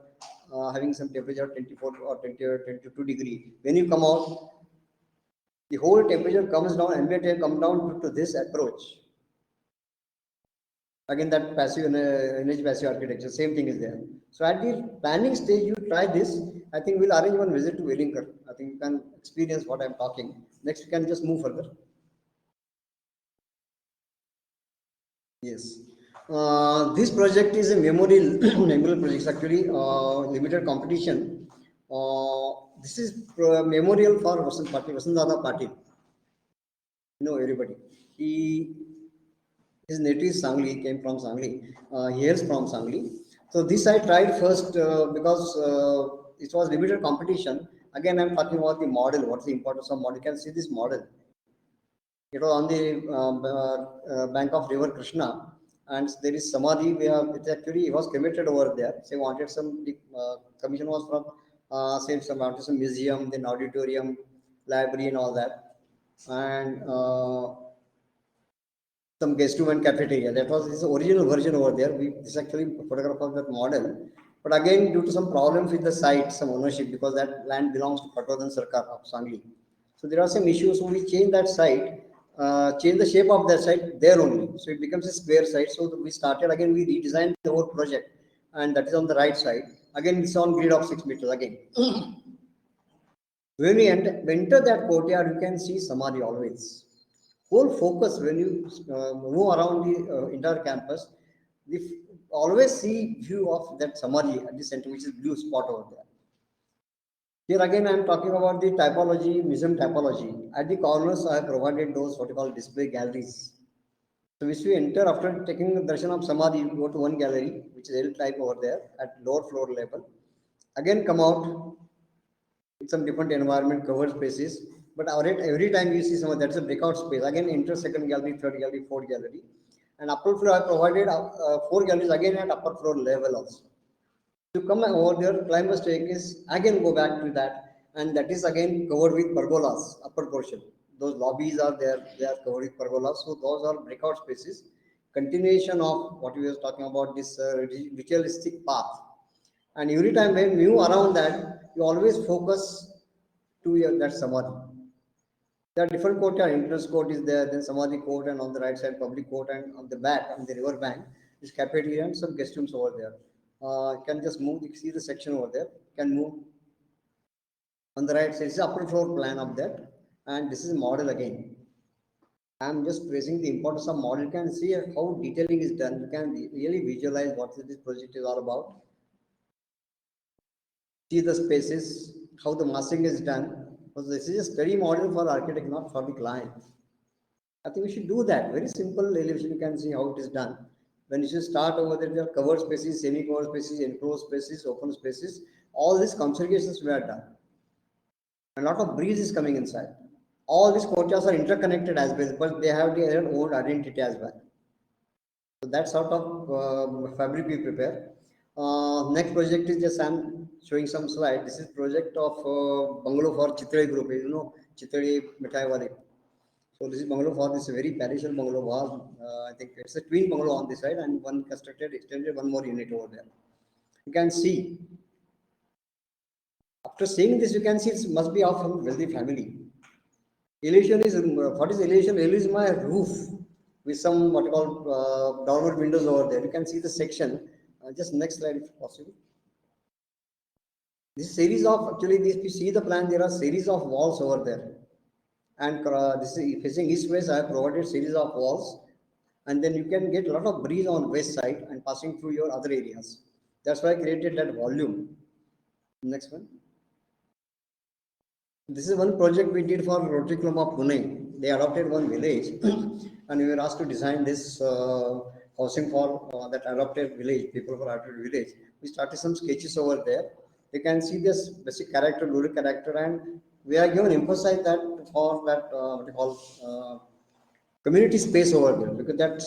S1: having some temperature 24 or 20 or 22 degree. When you come out, the whole temperature comes down, ambient air come down to this approach. Again, that passive energy passive architecture, same thing is there. So at the planning stage, you try this. I think we'll arrange one visit to Wellington. I think you can experience what I'm talking. Next, we can just move further. Yes. This project is a memorial memorial project. Actually, limited competition. This is memorial for Vasant Patil. You know everybody. He his native is Sangli. He came from Sangli. He hails from Sangli. So this I tried first because it was limited competition. Again, I'm talking about the model. What's the importance of model? You can see this model. It was on the bank of river Krishna, and there is samadhi. We have it actually it was cremated over there. So wanted some the commission was from same some wanted some museum, then auditorium, library, and all that, and some guest room and cafeteria. That was his original version over there. This actually photograph of that model. But again, due to some problems with the site, some ownership, because that land belongs to Patwardhan Sarkar of Sangli. So there are some issues. So we change that site, change the shape of that site there only. So it becomes a square site. So we started again, we redesigned the whole project, and that is on the right side. Again, it's on grid of 6 meters again. When we enter that courtyard, you can see Samadhi always. Whole focus when you move around the entire campus, the always see view of that Samadhi at the center, which is blue spot over there. Here again, I am talking about the typology, museum typology. At the corners, I have provided those what you call display galleries. So, which we enter after taking the darshan of Samadhi, you go to one gallery, which is L type over there at lower floor level. Again, come out with some different environment, covered spaces. But every time you see someone, that's a breakout space. Again, enter second gallery, third gallery, fourth gallery. And upper floor, I provided four galleries again at upper floor level also. To come over there, climb a staircase, again go back to that, and that is again covered with pergolas, upper portion. Those lobbies are there, they are covered with pergolas, so those are breakout spaces. Continuation of what we were talking about, this ritualistic path. And every time when you move around that, you always focus to that samadhi. There are different courtyard, entrance court is there, then samadhi court, and on the right side public court, and on the back, on the river bank, is cafeteria and some guest rooms over there. You can just move, you see the section over there, you can move on the right side, is upper floor plan of that, and this is model again. I'm just praising the importance of model. You can see how detailing is done. You can really visualize what this project is all about. See the spaces, how the massing is done. Because this is a study model for architect, not for the client. I think we should do that. Very simple elevation, you can see how it is done. When you should start over there, there are covered spaces, semi-covered spaces, enclosed spaces, open spaces. All these configurations were done. A lot of breeze is coming inside. All these courtyards are interconnected as well, but they have their own identity as well. So that sort of fabric we prepare. Next project is just I'm showing some slide. This is project of bungalow for Chitale group. You know Chitale Mithai Wale. So this is bungalow for this very palatial bungalow was. I think it's a twin bungalow on this side and one constructed extended one more unit over there. You can see. After seeing this, you can see it must be of some wealthy family. Elevation is what is elevation? Elevation is my roof. with some what you call dormer windows over there. You can see the section. Just next slide if possible. This series of actually, this, if you see the plan, there are series of walls over there, and this is facing east west. I have provided series of walls, and then you can get a lot of breeze on west side and passing through your other areas. That's why I created that volume. Next one. This is one project we did for Rotary Club of Pune. They adopted one village, and we were asked to design this housing for that adopted village, people for adopted village. We started some sketches over there. You can see this basic character, rural character, and we are given emphasize that for that what you call community space over there, because that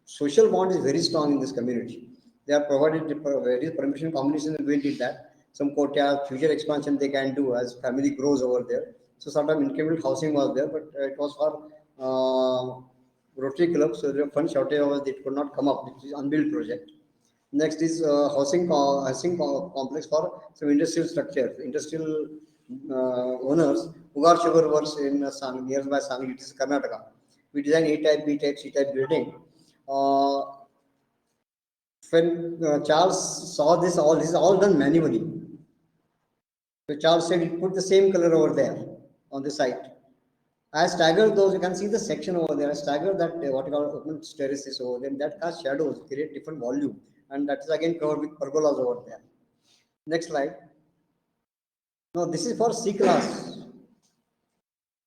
S1: social bond is very strong in this community. They are provided various permission combinations, and we did that. Some quota future expansion they can do as family grows over there. So sort of incremental housing was there, but it was for Rotary Club, so the fund shortage was it could not come up, which is unbuilt project. Next is housing complex for some industrial structures, industrial owners. Ugar Sugar works in nearby Sangli, it is Karnataka. We design A type, B type, C type building. Uh, when Charles saw this is all done manually. So Charles said, he put the same color over there on the site. I staggered those. You can see the section over there. I staggered that what you call open terraces over there. That casts shadows, create different volume, and that is again covered with pergolas over there. Next slide. Now this is for C class.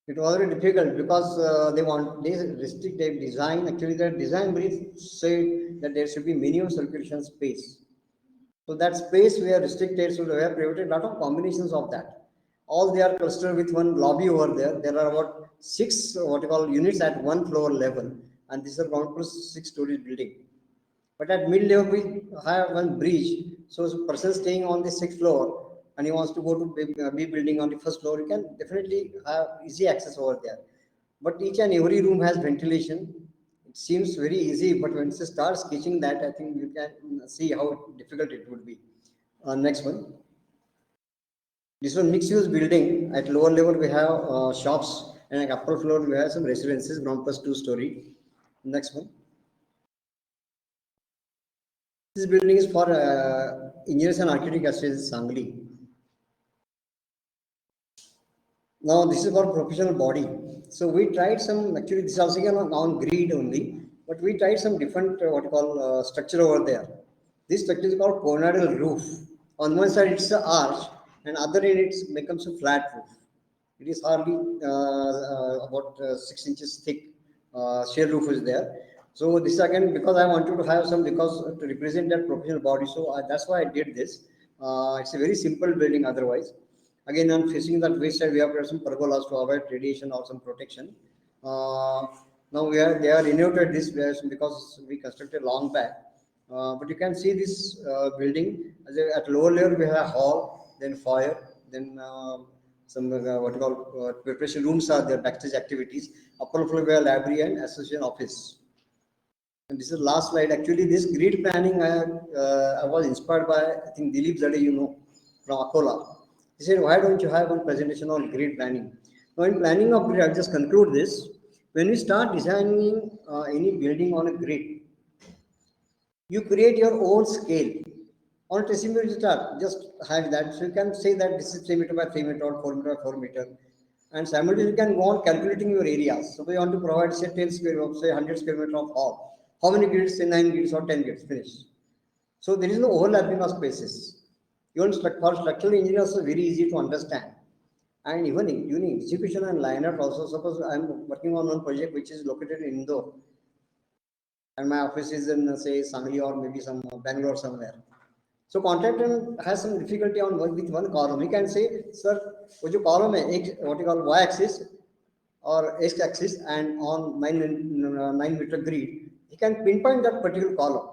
S1: It was very difficult because they restrict their design. Actually, their design brief said that there should be minimum circulation space. So that space we are restricted. So we have created a lot of combinations of that. All they are clustered with one lobby over there. There are about six what you call units at one floor level, and this is a ground plus 6 story building. But at mid level we have one bridge. So a person staying on the sixth floor and he wants to go to B building on the first floor, you can definitely have easy access over there. But each and every room has ventilation. It seems very easy, but when you start sketching that, I think you can see how difficult it would be. Next one. This one mixed use building. At lower level we have shops, and at upper floor we have some residences, ground plus 2 story. Next one. This building is for Engineers and Architect Association Sangli. Now this is for professional body. So we tried some, actually this is also again on grid only, but we tried some different what you call structure over there. This structure is called conadal roof. On one side it's an arch, and other end it becomes a flat roof. It is hardly about 6 inches thick shell roof is there. So this again because I wanted to have some, because to represent that professional body. So that's why I did this. It's a very simple building otherwise. Again, on facing that west side, we have got some pergolas to avoid radiation or some protection. Now they are renovated this place because we constructed long back. But you can see this building at lower level we have hall, then foyer, then some what you call preparation rooms are there, backstage activities. Upper floor we have library and association office. And this is the last slide. Actually, this grid planning I was inspired by, I think Dilip Zade, from Akola. He said, why don't you have one presentation on grid planning? Now, in planning of grid, I'll just conclude this. When we start designing any building on a grid, you create your own scale. On decimeter you start, just have that. So you can say that this is 3 meter by 3 meter or 4 meter by 4 meter. And simultaneously you can go on calculating your areas. So we want to provide say 10 square of say 100 square meter of hall. How many grids? Say 9 grids or 10 grids, finish. So there is no overlapping of spaces. Even for structural engineers, it's very easy to understand. And even in execution and line out also, suppose I'm working on one project which is located in Indore, and my office is in say Sangli or maybe some Bangalore somewhere. So contractor has some difficulty on work with one column. He can say, sir, which column is what you call y-axis or x-axis, and on 9 meter grid, he can pinpoint that particular column.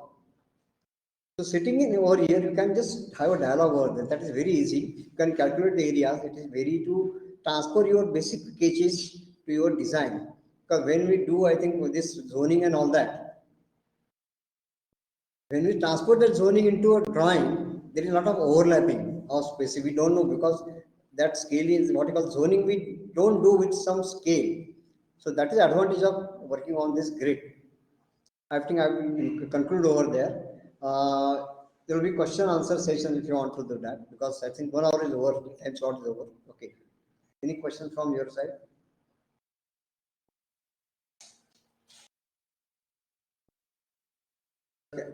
S1: So sitting in over here, you can just have a dialogue over there. That is very easy. You can calculate the areas. It is very to transfer your basic sketches to your design. Because when we do, I think with this zoning and all that, when we transport that zoning into a drawing, there is a lot of overlapping of space. We don't know because that scale is what you call zoning. We don't do with some scale. So that is the advantage of working on this grid. I think I will conclude over there. There will be question answer session if you want to do that, because I think 1 hour is over, time slot is over. Okay. Any questions from your side? Okay.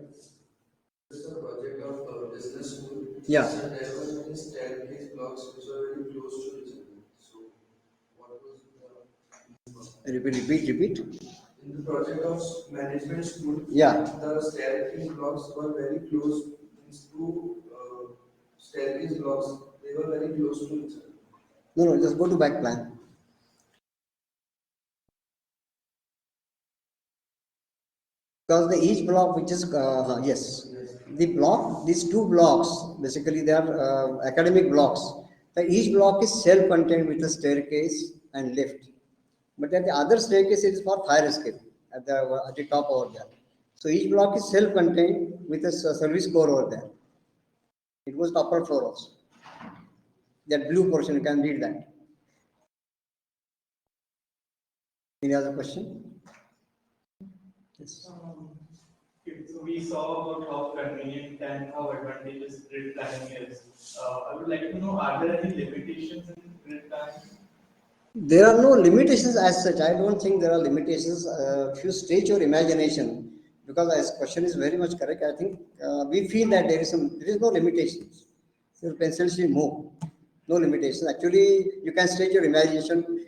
S3: This is a project of business school.
S1: Yeah.
S3: So there were many staircase blocks which were very close to each other. So what was the
S1: Repeat.
S3: in the project of management school?
S1: Yeah.
S3: The staircase blocks were very close. These two staircase blocks, they were very close to each other.
S1: No, just go to back plan. Because the each block which is yes, the block, these two blocks basically they are academic blocks. The each block is self-contained with a staircase and lift, but at the other staircase it is for fire escape at the top over there. So each block is self-contained with a service core over there. It was the upper floor also. That blue portion, you can read that. Any other question? Yes.
S4: So we saw about how convenient and how advantageous grid planning is. I would like to know, are there any limitations in grid planning?
S1: There are no limitations as such. I don't think there are limitations. If you state your imagination, because this question is very much correct. I think we feel that there is no limitations. Your pencil should move. No limitations. Actually, you can state your imagination.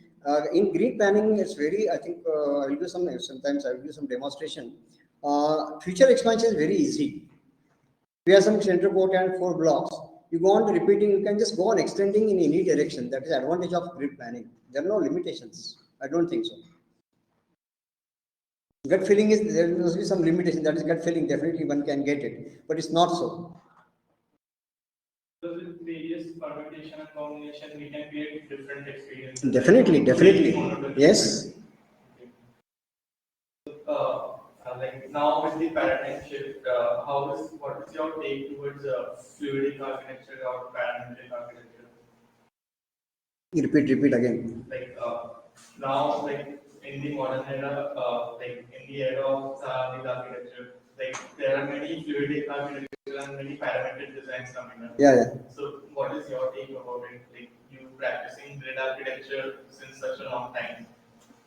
S1: In grid planning, it's very. I think I will do sometimes I will do some demonstration. Future expansion is very easy. We have some center port and 4 blocks. You go on repeating, you can just go on extending in any direction. That is the advantage of grid planning. There are no limitations. I don't think so. Gut feeling is there must be some limitation. That is gut feeling. Definitely one can get it, but it's not so.
S4: So with various permutation and combination, we can create different experiences.
S1: Definitely. Yes.
S4: Like now with the paradigm shift, what is your take towards fluidic architecture or parametric architecture?
S1: Repeat again.
S4: Like now, like in the modern era, like in the era of Saharic architecture, like there are many fluidic architecture and many parametric designs coming up.
S1: Yeah.
S4: So what is your take about it? Like you practicing grid architecture since such a long time?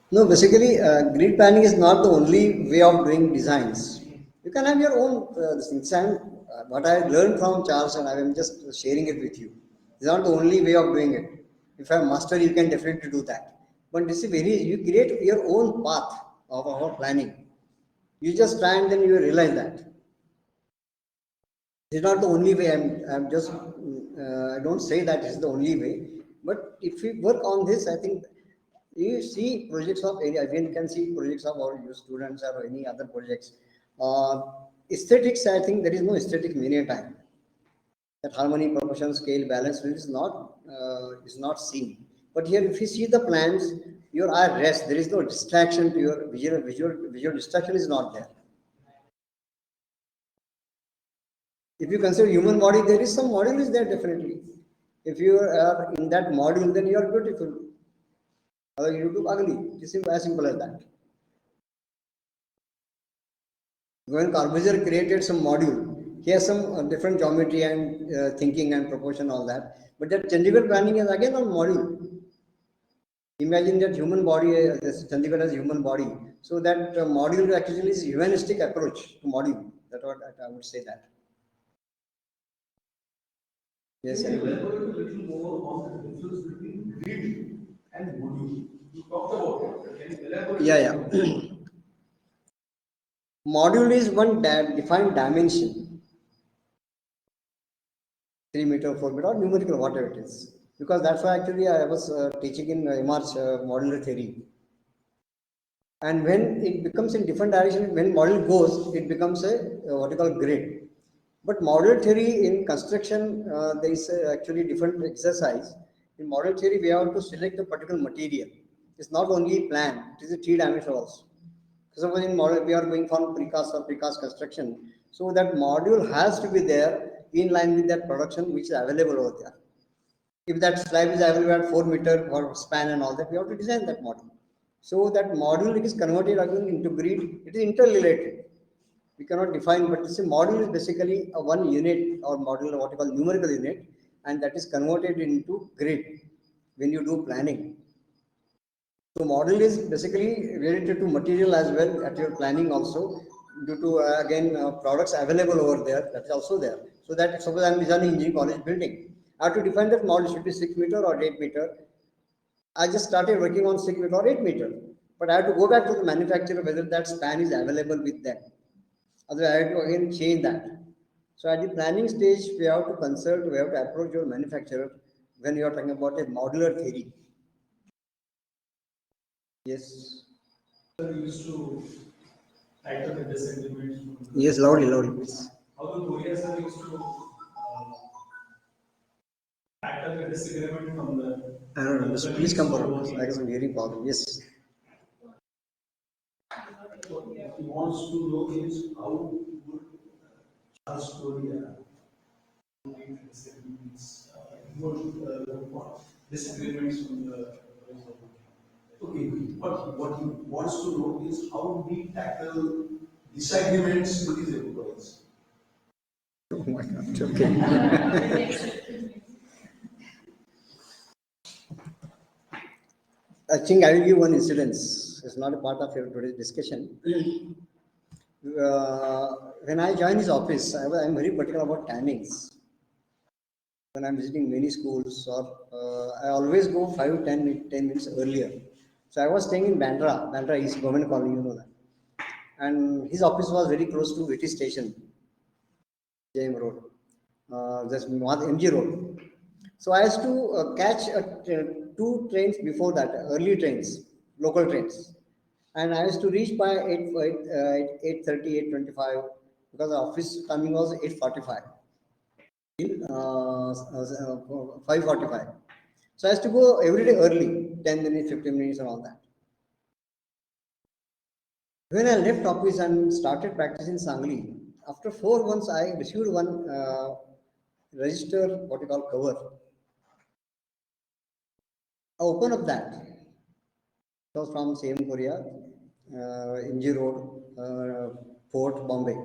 S1: No, basically, grid planning is not the only way of doing designs. You can have your own things. And what I learned from Charles, and I am just sharing it with you. It's not the only way of doing it. If I master, you can definitely do that. But this is you create your own path of our planning. You just try and then you realize that. It's not the only way. I'm just, I don't say that it's the only way. But if we work on this, I think you see projects of any, again, you can see projects of our students or any other projects. Aesthetics, I think there is no aesthetic many a time. That harmony, proportion, scale, balance is not seen. But here, if you see the plans, your eye rests. There is no distraction to your visual distraction is not there. If you consider human body, there is some module is there definitely. If you are in that module, then you are beautiful. Otherwise, you look ugly. It's as simple as that. When Corbusier created some module, he has some different geometry and thinking and proportion, all that. But that Chandigarh planning is again on module. Imagine that human body, this Chandigarh has human body. So that module actually is humanistic approach to module. That's what I would say that. Yes,
S5: can you elaborate a little more on the difference between grid and module? You talked about it. Can you elaborate?
S1: Yeah. Module is one defined dimension, 3 meter, 4 meter, or numerical, whatever it is. Because that's why actually I was teaching in March modular theory. And when it becomes in different direction, when model goes, it becomes a what you call grid. But model theory in construction, there is actually different exercise. In model theory, we have to select a particular material. It's not only plan; it is a 3-dimensional also. Suppose in model we are going for precast or precast construction, so that module has to be there in line with that production which is available over there. If that slab is available at 4 meter or span and all that, we have to design that module. So that module is converted again into grid. It is interrelated. We cannot define, but this model is basically a one unit or model, what you call numerical unit, and that is converted into grid when you do planning. So model is basically related to material as well at your planning also, due to again products available over there, that is also there. So that suppose I am designing engineering college building, I have to define that model should be 6 meter or 8 meter. I just started working on 6 meter or 8 meter, but I have to go back to the manufacturer whether that span is available with them. Otherwise, I have to again change that. So at the planning stage, we have to consult, we have to approach your manufacturer when you are talking about a modular theory. Yes.
S5: Sir, we used to tackle the disagreements.
S1: Yes, loudly, please.
S5: How the Korea sir used to tackle the disagreement from the.
S1: I don't know. Please come forward. I got some hearing problem. Yes.
S5: What he wants to know is how would Charles Korea make disagreements, disagreements from the. Okay, what he wants to know is how we tackle disagreements with his employees.
S1: Oh my God. Okay. I think I will give one incident. It's not a part of your today's discussion. When I joined his office, I'm very particular about timings. When I'm visiting many schools, or I always go 5-10 minutes earlier. So I was staying in Bandra East Government Colony, you know that. And his office was very close to VT station, JM Road, just MG Road. So I used to catch 2 trains before that, early trains, local trains. And I used to reach by 8:30, 8:25, because the office timing was 8:45. 5:45. So I used to go every day early, 10 minutes, 15 minutes and all that. When I left office and started practicing Sangli, after 4 months I received one register, what you call cover. I opened up that. It was from same Korea, MG Road, Port, Bombay.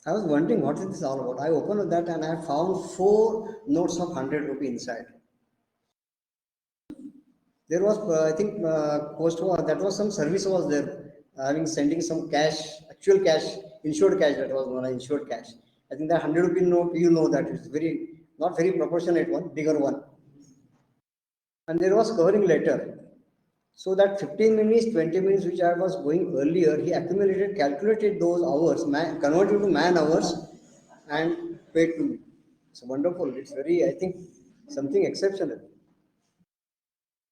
S1: I was wondering what is this all about. I opened that and I found 4 notes of 100 rupee inside. There was, I think, post that was some service was there, sending some cash, actual cash, insured cash. That was one insured cash. I think that 100 rupee note, you know that it's very not very proportionate one, bigger one. And there was covering letter. So that 15 minutes, 20 minutes which I was going earlier, he accumulated, calculated those hours, converted to man hours, and paid to me. It's wonderful. It's very, I think, something exceptional.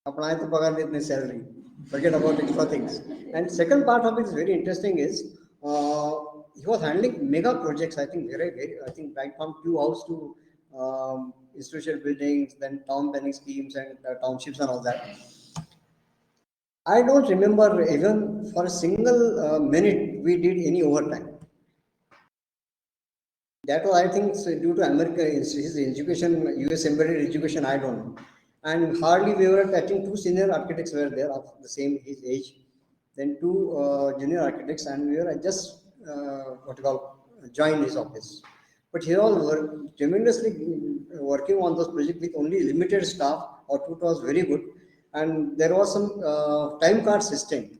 S1: Apply to pagar salary. Forget about extra things. And second part of it is very interesting is he was handling mega projects. I think I think right from Q house to institutional buildings, then town planning schemes and townships and all that. I don't remember even for a single minute we did any overtime. That was, I think, due to America, his education, US embedded education, I don't know. And hardly we were, I think 2 senior architects were there of the same his age, then 2 junior architects, and we were just what you call joined his office. But he all were tremendously working on those projects with only limited staff. Output was very good, and there was some time card system.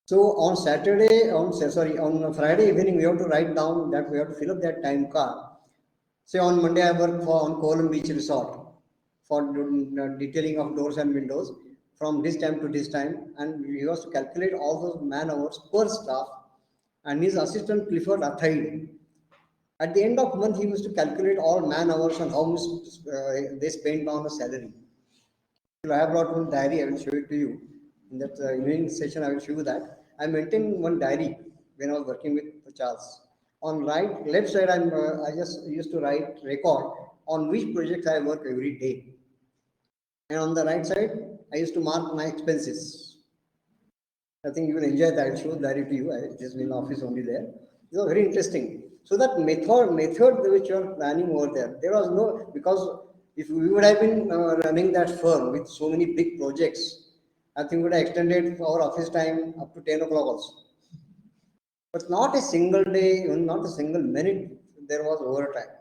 S1: So on on Friday evening, we have to write down that we have to fill up that time card. Say on Monday, I work on Kolam Beach Resort for detailing of doors and windows from this time to this time, and he was to calculate all those man hours per staff. And his assistant Clifford Athaid, at the end of month, he used to calculate all man hours and how much they spent on a salary. So I have brought one diary. I will show it to you. In that evening session, I will show you that. I maintained one diary when I was working with Charles. On left side, I just used to write record on which projects I work every day. And on the right side, I used to mark my expenses. I think you will enjoy that. I will show the diary to you. It is in office only there. It was very interesting. So that method which you are planning over there was no, because if we would have been running that firm with so many big projects, I think we would have extended our office time up to 10 o'clock also. But not a single day, even not a single minute, there was overtime.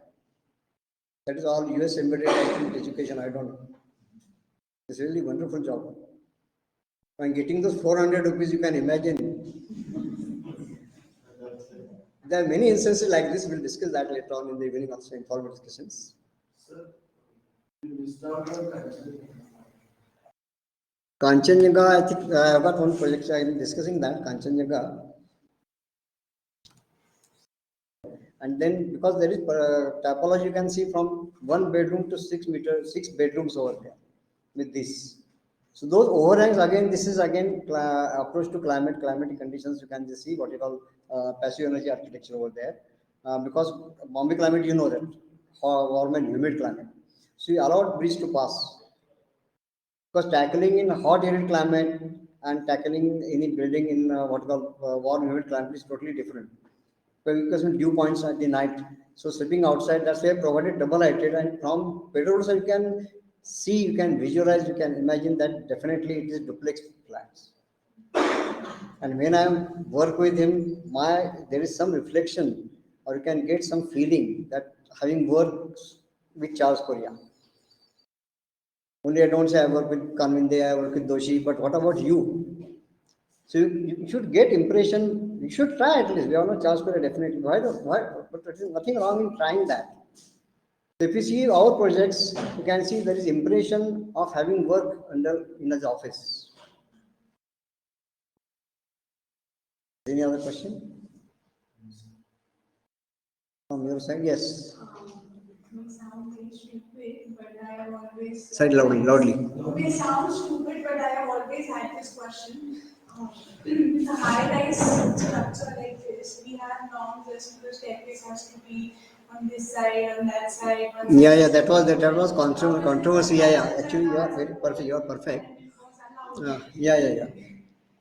S1: That is all US embedded, I think, education, I don't know. It's really wonderful job. And getting those 400 rupees, you can imagine. There are many instances like this. We'll discuss that later on in the evening, also informal discussions.
S3: Sir, you missed out on
S1: Kanchenjunga, I think I have got one project. I'm discussing that Kanchenjunga, and then because there is typology, you can see from 1 bedroom to 6 meters, 6 bedrooms over there with this. So those overhangs again. This is again approach to climatic conditions. You can just see what you call passive energy architecture over there, because Bombay climate, you know that warm and humid climate. So you allowed breeze to pass. Because tackling in hot humid climate and tackling any building in what you call warm humid climate is totally different. Because with dew points at the night, so sleeping outside, that's why I provided double lighted, and from bedroom also you can see, you can visualize, you can imagine that definitely it is duplex flats. And when I work with him, there is some reflection, or you can get some feeling that having worked with Charles Korea. Only I don't say I work with Kanvinde, I work with Doshi, but what about you? So you should get impression. You should try at least. We are not Charles Korea definitely. Why? But there is nothing wrong in trying that. So if you see our projects, you can see there is impression of having work in his office. Any other question from your side? Yes.
S6: May sound very stupid, but I have always.
S1: Say it loudly.
S6: May sound stupid, but I have always had this question. The high-rise structure like this, we have norms as to the staircase has to be on this side, on that side.
S1: Yeah. That was controversy. Yeah. Actually, you are very perfect. You are perfect.
S6: And it was allowed.
S1: Yeah.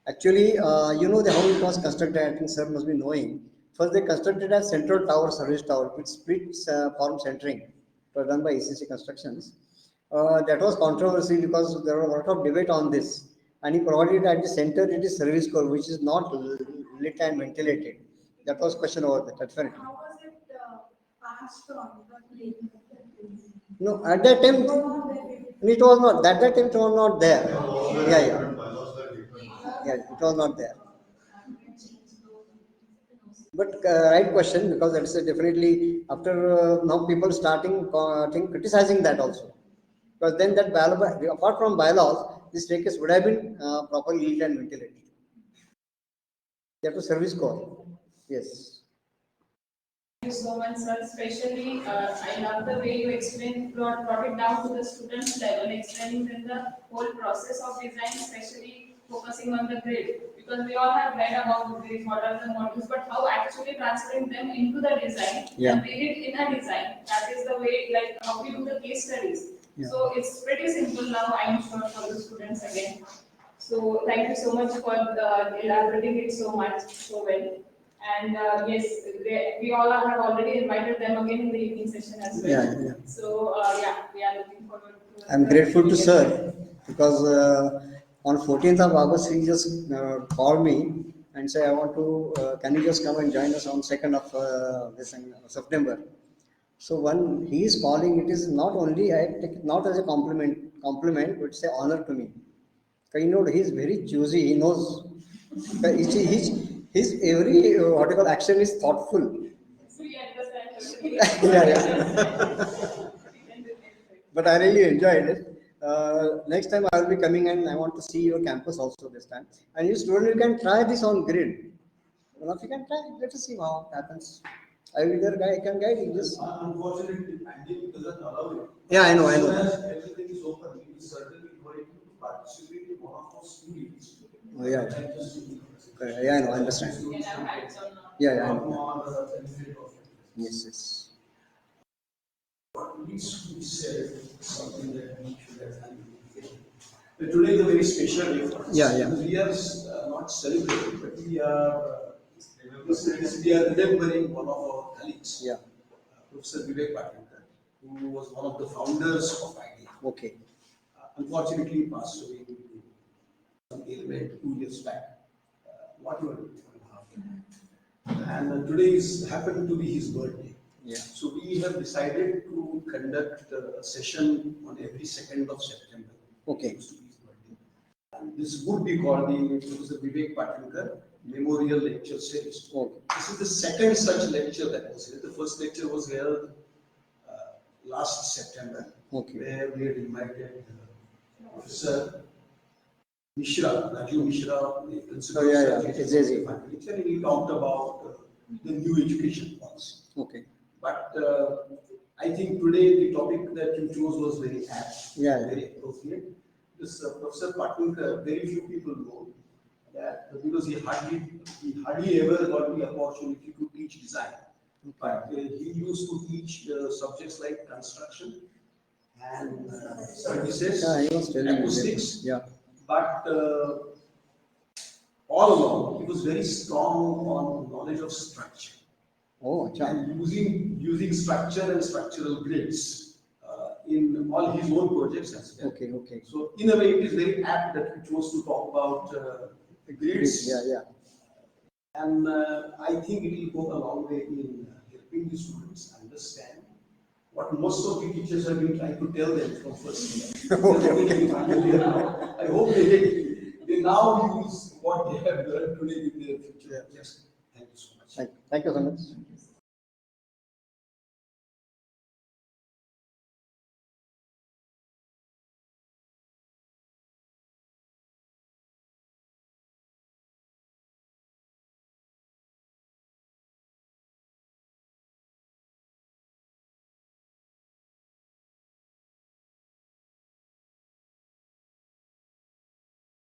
S1: Actually, you know how it was constructed. I think sir must be knowing. First, they constructed a central tower, service tower, with split form centering. It was done by ECC Constructions. That was controversy because there was a lot of debate on this. And he provided at the center it is service core, which is not lit and ventilated. That was question over there. That's right.
S6: How was it passed on?
S1: No, at that time it was not. That time it was not there. Yeah. Yeah, it was not there. But right question, because that's definitely after now people starting criticizing that also, because then that apart from bylaws, this staircase would have been properly lit and ventilated. That was service core. Yes.
S2: Thank you so much, sir. Especially, I love the way you explained, brought it down to the students' level, explaining them the whole process of design, especially focusing on the grid. Because we all have read about the grid, what are the modules, but how actually transferring them into the design
S1: Yeah.
S2: and read it in a design. That is the way, like how we do the case studies.
S1: Yeah.
S2: So it's pretty simple now, I am sure, for the students again. So thank you so much for elaborating it so much, so well. And yes, we all have already invited them again in the evening session as well.
S1: Yeah.
S2: So we are looking forward to.
S1: I'm grateful to sir because on 14th of August he just called me and said, I want to, can you just come and join us on 2nd of this September. So when he is calling, it is not only, I take it not as a compliment, but it's an honor to me. You know, he is very choosy. He knows his every what you call action is thoughtful.
S2: We understand.
S1: Yeah. But I really enjoyed it. Next time I will be coming and I want to see your campus also this time. And you student, you can try this on grid. If you can try, let us see how it happens. I will either guide, I can guide you. Just
S5: Unfortunately, pandemic doesn't allow it.
S1: yeah, I know.
S5: As soon as everything is open, we will certainly invite you to participate in one of those meetings.
S1: Oh, yeah. Yeah, I know. I understand.
S2: We can have hands-on.
S1: Yeah, I know. Yes.
S5: What needs to be said is something that we should have done. But today is a very special day for us.
S1: Yeah.
S5: We are not celebrating, but we are remembering one of our colleagues.
S1: Yeah.
S5: Professor Vivek Patilkar, who was one of the founders of IDEA.
S1: Okay.
S5: Unfortunately, he passed away due to some ailment 2 years back. What you are doing? And today is happened to be his birthday.
S1: Yeah.
S5: So we have decided to conduct a session on every 2nd of September.
S1: Okay.
S5: It used to be his birthday. And this would be called the Professor Vivek Patinker Memorial Lecture Series.
S1: Okay.
S5: This is the second such lecture that was here. The first lecture was held last September,
S1: Okay.
S5: where we had invited Professor Mishra, Raju Mishra, the principal
S1: Oh, yeah,
S5: of
S1: yeah,
S5: Surgery
S1: exactly.
S5: and Faculty, and he talked about the new education policy.
S1: Okay.
S5: But I think today the topic that you chose was very apt,
S1: Yeah, yeah.
S5: very appropriate. This Professor Patinker, very few people know that because he hardly ever got the opportunity to teach design. But he used to teach subjects like construction and services,
S1: Yeah, he was telling me.
S5: acoustics.
S1: Yeah.
S5: But all along, he was very strong on knowledge of structure
S1: Oh, acha.
S5: and using structure and structural grids in all his own projects as well.
S1: Okay, okay.
S5: So in a way, it is very apt that we chose to talk about grids.
S1: Yeah, yeah.
S5: And I think it will go a long way in helping the students understand what most of the teachers have been trying to tell them from first year. I hope they now use what they have learned today in their future. Yes. Thank you so much.
S1: Thank you so much.